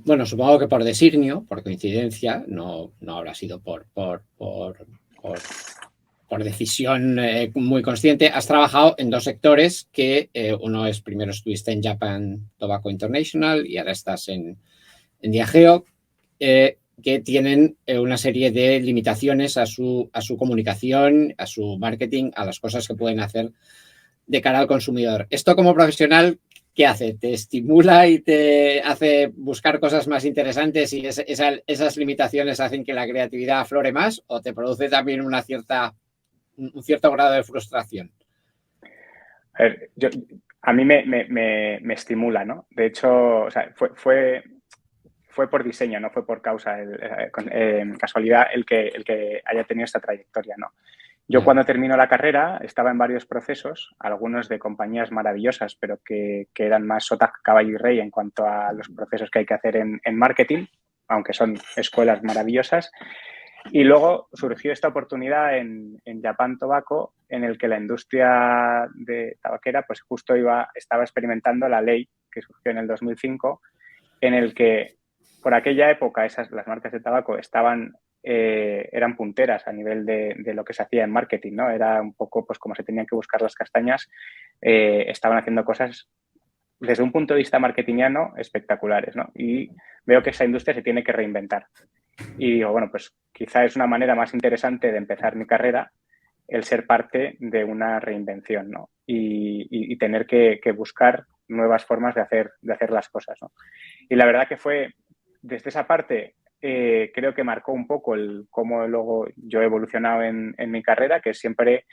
Bueno, supongo que por designio, por coincidencia, no habrá sido por decisión muy consciente. Has trabajado en 2 sectores que uno es, primero estuviste en Japan Tobacco International y ahora estás en Diageo, que tienen una serie de limitaciones a su comunicación, a su marketing, a las cosas que pueden hacer de cara al consumidor. Esto como profesional, ¿qué hace? ¿Te estimula y te hace buscar cosas más interesantes y esas limitaciones hacen que la creatividad aflore más o te produce también un cierto grado de frustración? A ver, a mí me estimula, ¿no? De hecho, o sea, fue por diseño, no fue por causa, casualidad el que haya tenido esta trayectoria, ¿no? Yo cuando termino la carrera estaba en varios procesos, algunos de compañías maravillosas, pero que eran más sota, caballo y rey en cuanto a los procesos que hay que hacer en marketing, aunque son escuelas maravillosas. Y luego surgió esta oportunidad en Japan Tobacco, en el que la industria de tabaquera pues justo estaba experimentando la ley que surgió en el 2005, en el que por aquella época las marcas de tabaco eran punteras a nivel de lo que se hacía en marketing, ¿no? Era un poco pues como se tenían que buscar las castañas, estaban haciendo cosas desde un punto de vista marketingiano espectaculares, ¿no? Y veo que esa industria se tiene que reinventar. Y digo, bueno, pues quizá es una manera más interesante de empezar mi carrera el ser parte de una reinvención, ¿no? Y tener que buscar nuevas formas de hacer las cosas, ¿no? Y la verdad que fue, desde esa parte, creo que marcó un poco cómo luego yo he evolucionado en mi carrera, que es siempre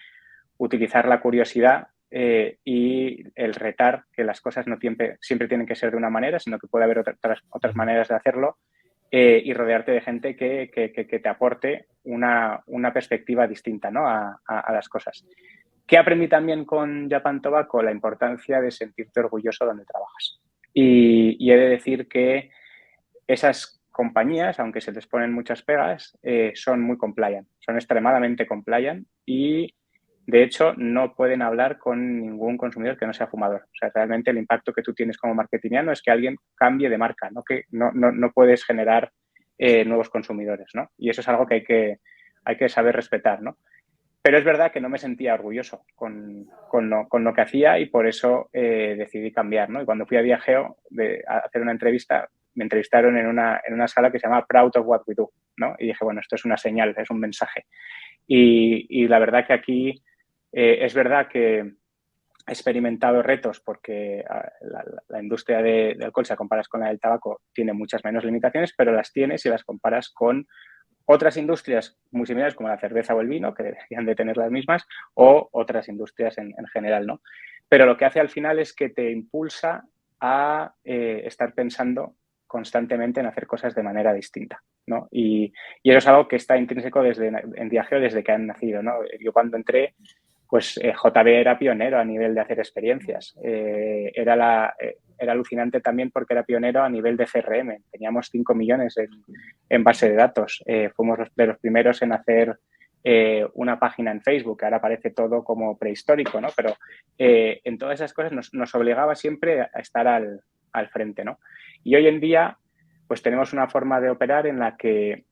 utilizar la curiosidad y el retar que las cosas no siempre tienen que ser de una manera, sino que puede haber otras maneras de hacerlo, y rodearte de gente que te aporte una perspectiva distinta, ¿no? a las cosas. ¿Qué aprendí también con Japan Tobacco? La importancia de sentirte orgulloso donde trabajas. Y he de decir que esas compañías, aunque se les ponen muchas pegas, son muy compliant, son extremadamente compliant y, de hecho, no pueden hablar con ningún consumidor que no sea fumador. O sea, realmente el impacto que tú tienes como marketingiano es que alguien cambie de marca, ¿no? Que no puedes generar nuevos consumidores, ¿no? Y eso es algo que hay que saber respetar, ¿no? Pero es verdad que no me sentía orgulloso con lo que hacía y por eso decidí cambiar, ¿no? Y cuando fui a Diageo a hacer una entrevista, me entrevistaron en una sala que se llama Proud of What We Do, ¿no? Y dije, bueno, esto es una señal, es un mensaje. Y la verdad que aquí es verdad que he experimentado retos porque la industria de alcohol, si la comparas con la del tabaco, tiene muchas menos limitaciones, pero las tiene si las comparas con otras industrias muy similares como la cerveza o el vino, que deberían de tener las mismas, o otras industrias en general, ¿no? Pero lo que hace al final es que te impulsa a estar pensando constantemente en hacer cosas de manera distinta, ¿no? Y eso es algo que está intrínseco en Diageo desde que han nacido, ¿no? Yo cuando entré, pues JB era pionero a nivel de hacer experiencias. Era alucinante también porque era pionero a nivel de CRM. Teníamos 5 millones en base de datos. Fuimos de los primeros en hacer una página en Facebook, que ahora parece todo como prehistórico, ¿no? Pero en todas esas cosas nos obligaba siempre a estar al frente, ¿no? Y hoy en día, pues tenemos una forma de operar en la que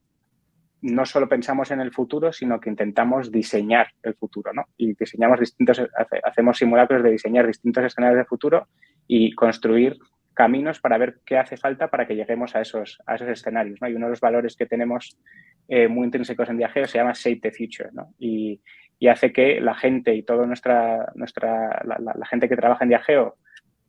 no solo pensamos en el futuro, sino que intentamos diseñar el futuro, ¿no? Y hacemos simulacros de diseñar distintos escenarios de futuro y construir caminos para ver qué hace falta para que lleguemos a esos escenarios, ¿no? Y uno de los valores que tenemos muy intrínsecos en Diageo se llama Shape the Future, ¿no? Y hace que la gente y toda la gente que trabaja en Diageo,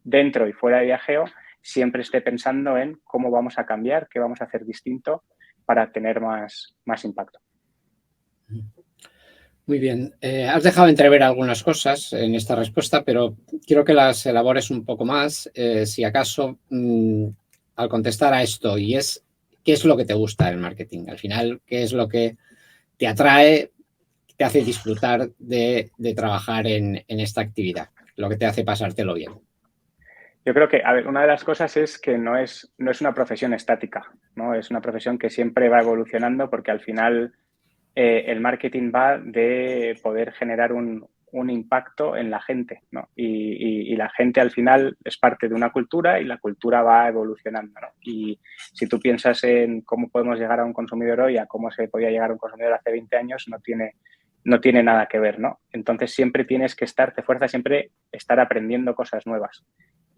dentro y fuera de Diageo, siempre esté pensando en cómo vamos a cambiar, qué vamos a hacer distinto para tener más impacto. Muy bien. Has dejado entrever algunas cosas en esta respuesta, pero quiero que las elabores un poco más, si acaso, al contestar a esto, y es, ¿qué es lo que te gusta del marketing? Al final, ¿qué es lo que te atrae, te hace disfrutar de trabajar en esta actividad? Lo que te hace pasártelo bien. Yo creo que, a ver, una de las cosas es que no es una profesión estática, ¿no? Es una profesión que siempre va evolucionando porque al final el marketing va de poder generar un impacto en la gente, ¿no? Y la gente al final es parte de una cultura y la cultura va evolucionando, ¿no? Y si tú piensas en cómo podemos llegar a un consumidor hoy, a cómo se podía llegar a un consumidor hace 20 años, no tiene nada que ver, ¿no? Entonces siempre tienes que te fuerza siempre estar aprendiendo cosas nuevas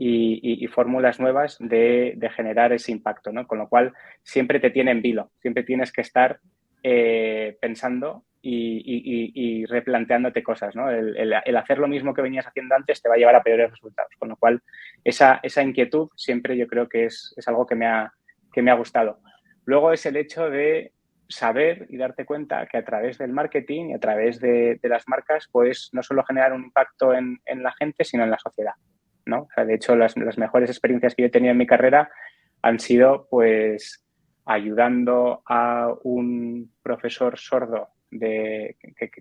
y fórmulas nuevas de generar ese impacto, ¿no? Con lo cual siempre te tiene en vilo, siempre tienes que estar pensando y replanteándote cosas, ¿no? El hacer lo mismo que venías haciendo antes te va a llevar a peores resultados, con lo cual esa inquietud siempre yo creo que es algo que me ha gustado. Luego es el hecho de saber y darte cuenta que a través del marketing y a través de las marcas puedes no solo generar un impacto en la gente, sino en la sociedad, ¿no? O sea, de hecho, las mejores experiencias que yo he tenido en mi carrera han sido, pues, ayudando a un profesor sordo que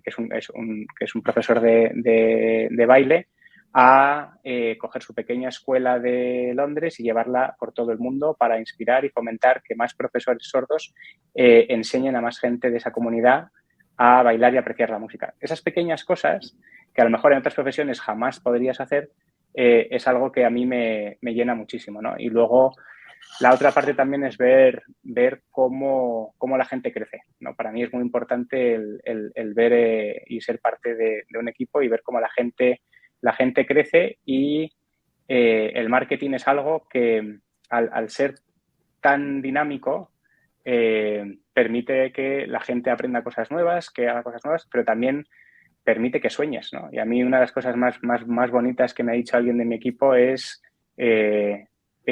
es un profesor de baile a coger su pequeña escuela de Londres y llevarla por todo el mundo para inspirar y fomentar que más profesores sordos enseñen a más gente de esa comunidad a bailar y apreciar la música. Esas pequeñas cosas que a lo mejor en otras profesiones jamás podrías hacer, es algo que a mí me llena muchísimo, ¿no? Y luego La otra parte también es ver cómo la gente crece, ¿no? Para mí es muy importante el ver y ser parte de un equipo y ver cómo la gente crece y el marketing es algo que al ser tan dinámico permite que la gente aprenda cosas nuevas, que haga cosas nuevas, pero también permite que sueñes, ¿no? Y a mí una de las cosas más bonitas que me ha dicho alguien de mi equipo es he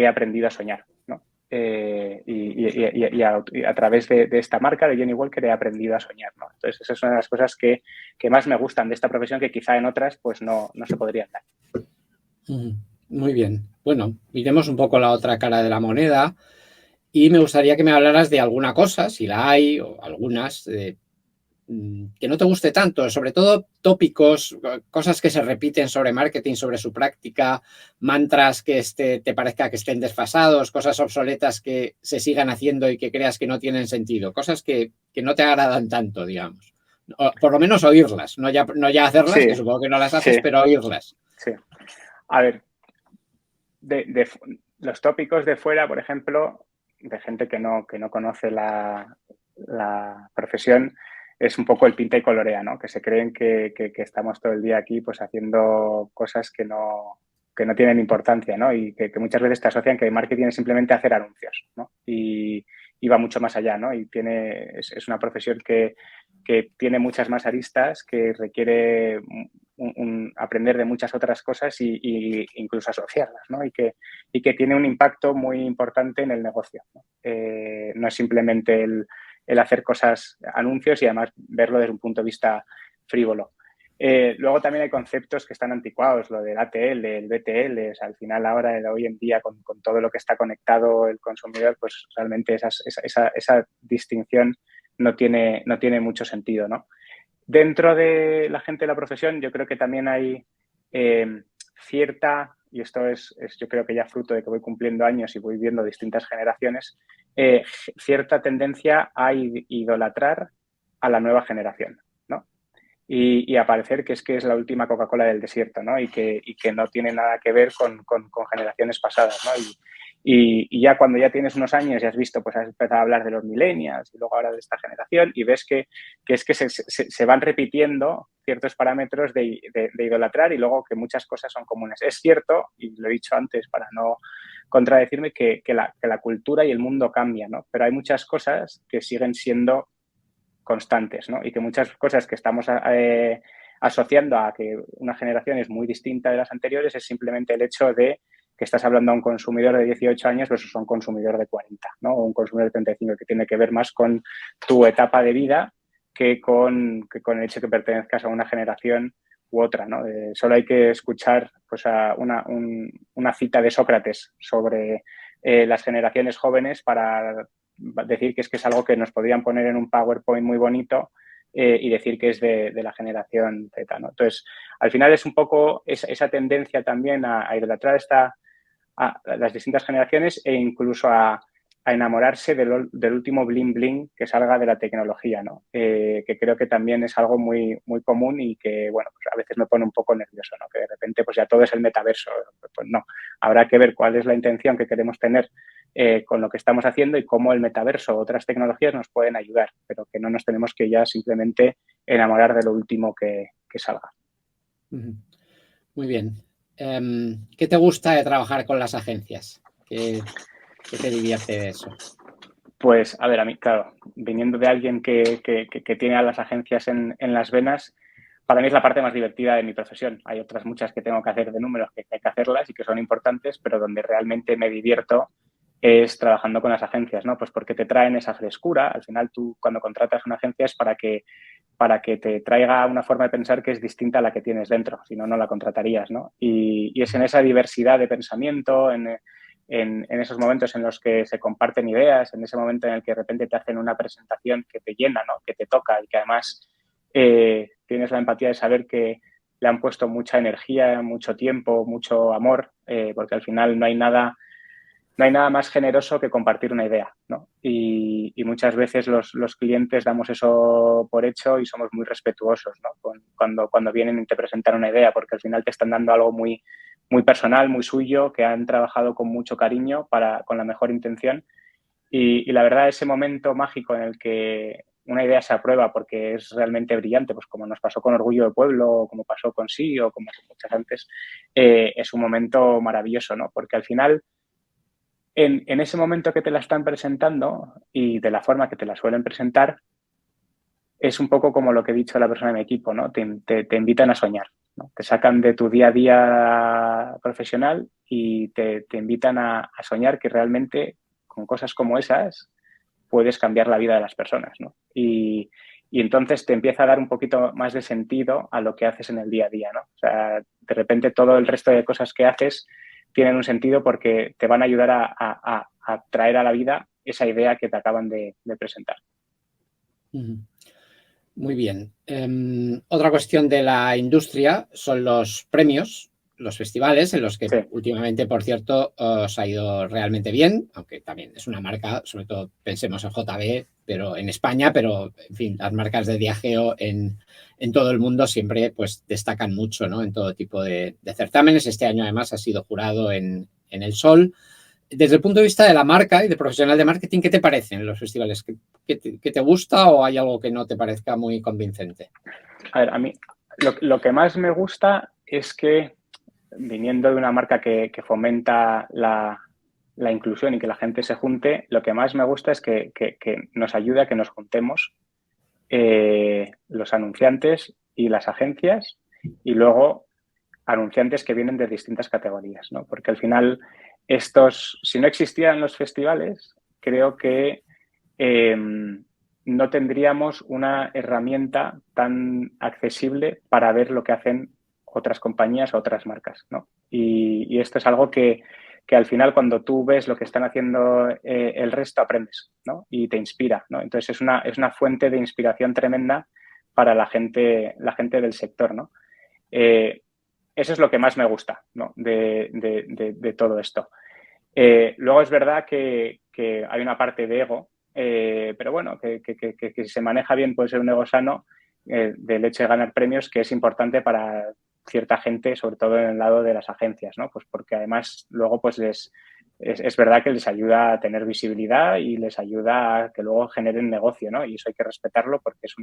aprendido a soñar, ¿no? Y a través de esta marca, de Johnny Walker, he aprendido a soñar, ¿no? Entonces, esa es una de las cosas que más me gustan de esta profesión que quizá en otras pues no se podrían dar. Muy bien. Bueno, miremos un poco la otra cara de la moneda y me gustaría que me hablaras de alguna cosa, si la hay, o algunas, que no te guste tanto, sobre todo tópicos, cosas que se repiten sobre marketing, sobre su práctica, mantras que te parezca que estén desfasados, cosas obsoletas que se sigan haciendo y que creas que no tienen sentido, cosas que no te agradan tanto, digamos. O, por lo menos oírlas, no ya hacerlas, Sí, que supongo que no las haces, sí, pero oírlas. sí. A ver, de los tópicos de fuera, por ejemplo, de gente que no conoce la profesión, es un poco el pinta y colorea, ¿no? Que se creen que estamos todo el día aquí pues haciendo cosas que no tienen importancia, ¿no? Y que muchas veces te asocian que el marketing es simplemente hacer anuncios, ¿no? Y va mucho más allá, ¿no? Y es una profesión que tiene muchas más aristas, que requiere aprender de muchas otras cosas y incluso asociarlas, ¿no? Y que tiene un impacto muy importante en el negocio, ¿no? No es simplemente el hacer cosas, anuncios y además verlo desde un punto de vista frívolo. Luego también hay conceptos que están anticuados, lo del ATL, el BTL, o sea, al final ahora, hoy en día, con todo lo que está conectado el consumidor, pues realmente esa distinción no tiene mucho sentido, ¿no? Dentro de la gente de la profesión, yo creo que también hay cierta, y esto es yo creo que ya fruto de que voy cumpliendo años y voy viendo distintas generaciones, cierta tendencia a idolatrar a la nueva generación, ¿no? Y a parecer que es la última Coca-Cola del desierto, ¿no? Y que no tiene nada que ver con generaciones pasadas, ¿no? Y ya cuando ya tienes unos años y has visto, pues has empezado a hablar de los millennials y luego ahora de esta generación y ves que se van repitiendo ciertos parámetros de idolatrar y luego que muchas cosas son comunes. Es cierto, y lo he dicho antes para no contradecirme, que la cultura y el mundo cambian, ¿no? Pero hay muchas cosas que siguen siendo constantes, ¿no? Y que muchas cosas que estamos asociando a que una generación es muy distinta de las anteriores es simplemente el hecho de que estás hablando a un consumidor de 18 años versus a un consumidor de 40, ¿no? O un consumidor de 35, que tiene que ver más con tu etapa de vida que con el hecho de que pertenezcas a una generación u otra, ¿no? Solo hay que escuchar pues, una cita de Sócrates sobre las generaciones jóvenes para decir que es algo que nos podrían poner en un PowerPoint muy bonito y decir que es de la generación Z, ¿no? Entonces, al final es un poco esa tendencia también a idolatrar a las distintas generaciones e incluso a enamorarse del último bling bling que salga de la tecnología, ¿no? Que creo que también es algo muy, muy común y que, bueno, pues a veces me pone un poco nervioso, ¿no? Que de repente pues ya todo es el metaverso. Pues no, habrá que ver cuál es la intención que queremos tener con lo que estamos haciendo y cómo el metaverso o otras tecnologías nos pueden ayudar, pero que no nos tenemos que ya simplemente enamorar de lo último que salga. Muy bien. ¿Qué te gusta de trabajar con las agencias? ¿Qué te divierte de eso? Pues, a ver, a mí, claro, viniendo de alguien que tiene a las agencias en las venas, para mí es la parte más divertida de mi profesión. Hay otras muchas que tengo que hacer de números, que hay que hacerlas y que son importantes, pero donde realmente me divierto es trabajando con las agencias, ¿no? Pues porque te traen esa frescura. Al final tú, cuando contratas una agencia, es para que te traiga una forma de pensar que es distinta a la que tienes dentro, si no, no la contratarías, ¿no? Y es en esa diversidad de pensamiento, en esos momentos en los que se comparten ideas, en ese momento en el que de repente te hacen una presentación que te llena, ¿no? Que te toca y que además tienes la empatía de saber que le han puesto mucha energía, mucho tiempo, mucho amor, porque al final no hay nada más generoso que compartir una idea, ¿no? Y muchas veces los clientes damos eso por hecho y somos muy respetuosos, ¿no? Cuando vienen y te presentan una idea, porque al final te están dando algo muy, muy personal, muy suyo, que han trabajado con mucho cariño con la mejor intención. Y la verdad, ese momento mágico en el que una idea se aprueba porque es realmente brillante, pues como nos pasó con Orgullo de Pueblo, o como pasó con Sí, o como muchas antes, es un momento maravilloso, ¿no? Porque al final, en ese momento que te la están presentando y de la forma que te la suelen presentar, es un poco como lo que he dicho a la persona de mi equipo, ¿no? Te invitan a soñar, ¿no? Te sacan de tu día a día profesional y te invitan a soñar que realmente con cosas como esas puedes cambiar la vida de las personas, ¿no? Y entonces te empieza a dar un poquito más de sentido a lo que haces en el día a día, ¿no? O sea, de repente todo el resto de cosas que haces tienen un sentido porque te van a ayudar a traer a la vida esa idea que te acaban de presentar. Muy bien. Otra cuestión de la industria son los premios, los festivales, en los que Sí. últimamente, por cierto, os ha ido realmente bien, aunque también es una marca, sobre todo pensemos en JB, pero en España, pero en fin, las marcas de Diageo en todo el mundo siempre pues destacan mucho, ¿no? En todo tipo de certámenes. Este año además ha sido jurado en El Sol. Desde el punto de vista de la marca y de profesional de marketing, ¿qué te parecen los festivales? ¿Qué te gusta o hay algo que no te parezca muy convincente? A ver, a mí lo que más me gusta es que, viniendo de una marca que fomenta la inclusión y que la gente se junte, lo que más me gusta es que nos ayude a que nos juntemos los anunciantes y las agencias y luego anunciantes que vienen de distintas categorías, ¿no? Porque al final si no existieran los festivales, creo que no tendríamos una herramienta tan accesible para ver lo que hacen otras compañías o otras marcas, ¿no? Y esto es algo que al final, cuando tú ves lo que están haciendo el resto, aprendes, ¿no? Y te inspira, ¿no? Entonces es una fuente de inspiración tremenda para la gente del sector, ¿no? Eso es lo que más me gusta, ¿no? de todo esto. Luego es verdad que hay una parte de ego, pero bueno, que si se maneja bien puede ser un ego sano del hecho de ganar premios, que es importante para cierta gente, sobre todo en el lado de las agencias, ¿no? Pues porque además luego pues es verdad que les ayuda a tener visibilidad y les ayuda a que luego generen negocio, ¿no? Y eso hay que respetarlo porque es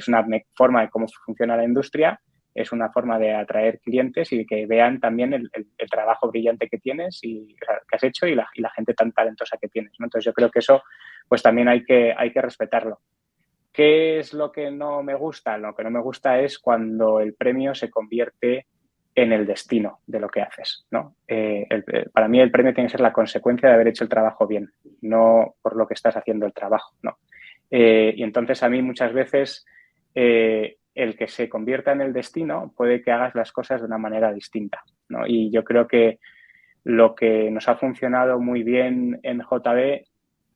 una forma de cómo funciona la industria, es una forma de atraer clientes y que vean también el trabajo brillante que tienes y que has hecho y la gente tan talentosa que tienes, ¿no? Entonces yo creo que eso pues también hay que respetarlo. ¿Qué es lo que no me gusta? Lo que no me gusta es cuando el premio se convierte en el destino de lo que haces, ¿no? Para mí el premio tiene que ser la consecuencia de haber hecho el trabajo bien, no por lo que estás haciendo el trabajo, ¿no? Y entonces a mí muchas veces el que se convierta en el destino puede que hagas las cosas de una manera distinta, ¿no? Y yo creo que lo que nos ha funcionado muy bien en JB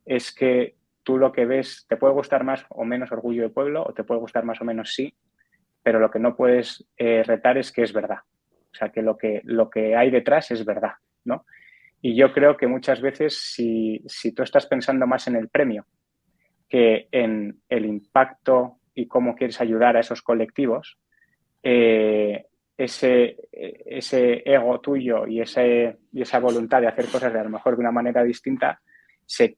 es que tú lo que ves, te puede gustar más o menos Orgullo de Pueblo o te puede gustar más o menos Sí, pero lo que no puedes retar es que es verdad. O sea, que lo que hay detrás es verdad, ¿no? Y yo creo que muchas veces si tú estás pensando más en el premio que en el impacto y cómo quieres ayudar a esos colectivos, ese ego tuyo y esa voluntad de hacer cosas de a lo mejor de una manera distinta se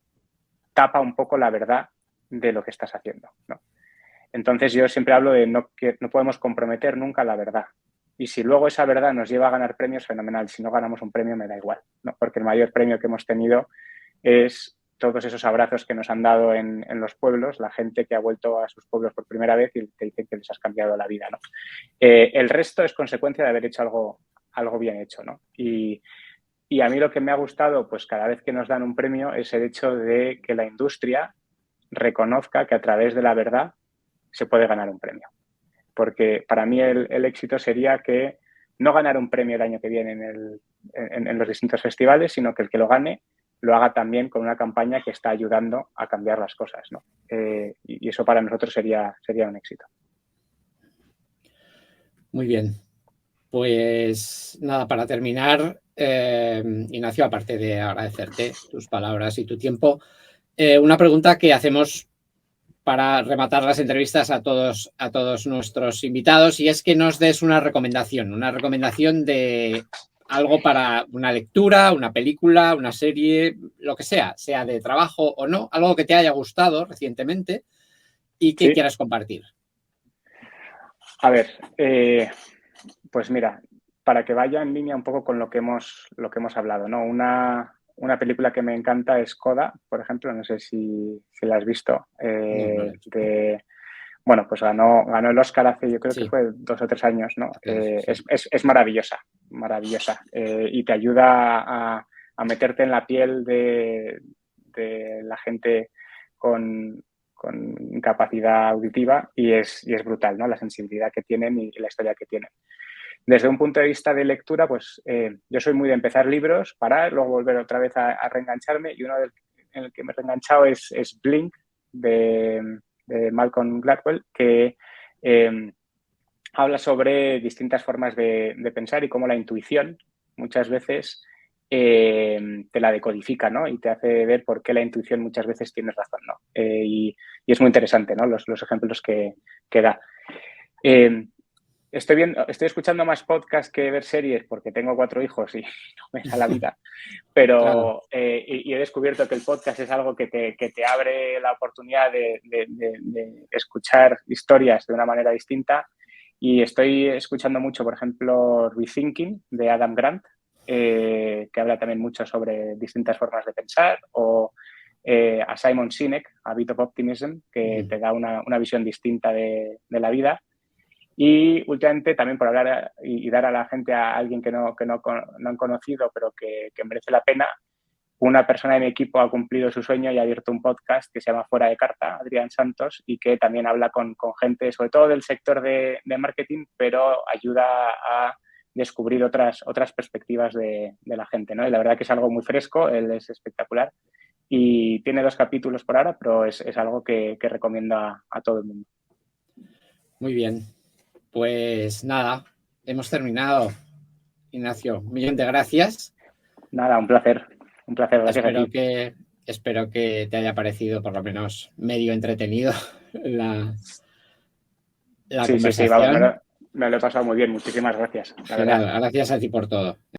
tapa un poco la verdad de lo que estás haciendo, ¿no? Entonces yo siempre hablo de que no podemos comprometer nunca la verdad. Y si luego esa verdad nos lleva a ganar premios, fenomenal. Si no ganamos un premio, me da igual, ¿no? Porque el mayor premio que hemos tenido es todos esos abrazos que nos han dado en los pueblos, la gente que ha vuelto a sus pueblos por primera vez y te dicen que les has cambiado la vida, ¿no? El resto es consecuencia de haber hecho algo bien hecho, ¿no? Y a mí lo que me ha gustado, pues cada vez que nos dan un premio, es el hecho de que la industria reconozca que a través de la verdad se puede ganar un premio. Porque para mí el éxito sería que no ganar un premio el año que viene en los distintos festivales, sino que el que lo gane lo haga también con una campaña que está ayudando a cambiar las cosas, ¿no? Y eso para nosotros sería un éxito. Muy bien. Pues nada, para terminar, Ignacio, aparte de agradecerte tus palabras y tu tiempo, una pregunta que hacemos para rematar las entrevistas a todos nuestros invitados, y es que nos des una recomendación de algo para una lectura, una película, una serie, lo que sea de trabajo o no, algo que te haya gustado recientemente y que quieras compartir. A ver, pues mira, para que vaya en línea un poco con lo que hemos hablado, ¿no? Una película que me encanta es Coda, por ejemplo, no sé si la has visto. No. Bueno, pues ganó el Oscar hace, yo creo que fue 2 o 3 años, ¿no? Es maravillosa, maravillosa. Y te ayuda a meterte en la piel de la gente con incapacidad auditiva y es brutal, ¿no? La sensibilidad que tienen y la historia que tienen. Desde un punto de vista de lectura, pues yo soy muy de empezar libros, parar, luego volver otra vez a reengancharme, y uno en el que me he reenganchado es Blink, de Malcolm Gladwell, que habla sobre distintas formas de pensar y cómo la intuición muchas veces te la decodifica, ¿no? Y te hace ver por qué la intuición muchas veces tienes razón, ¿no? Y es muy interesante, ¿no? Los ejemplos que da. Estoy escuchando más podcasts que ver series porque tengo 4 hijos y no me da la vida, pero y he descubierto que el podcast es algo que te abre la oportunidad de escuchar historias de una manera distinta, y estoy escuchando mucho, por ejemplo, Rethinking de Adam Grant, que habla también mucho sobre distintas formas de pensar, o a Simon Sinek, A Bit of Optimism, que te da una visión distinta de la vida. Y últimamente también por hablar y dar a la gente a alguien que no han conocido, pero que merece la pena, una persona de mi equipo ha cumplido su sueño y ha abierto un podcast que se llama Fuera de Carta, Adrián Santos, y que también habla con gente, sobre todo del sector de marketing, pero ayuda a descubrir otras perspectivas de la gente, ¿no? Y la verdad que es algo muy fresco, él es espectacular y tiene 2 capítulos por ahora, pero es algo que recomiendo a todo el mundo. Muy bien. Pues nada, hemos terminado, Ignacio. Un millón de gracias. Nada, un placer. Un placer, gracias a ti. Espero que te haya parecido por lo menos medio entretenido la conversación. Sí, me lo he pasado muy bien. Muchísimas gracias. Gracias a ti por todo.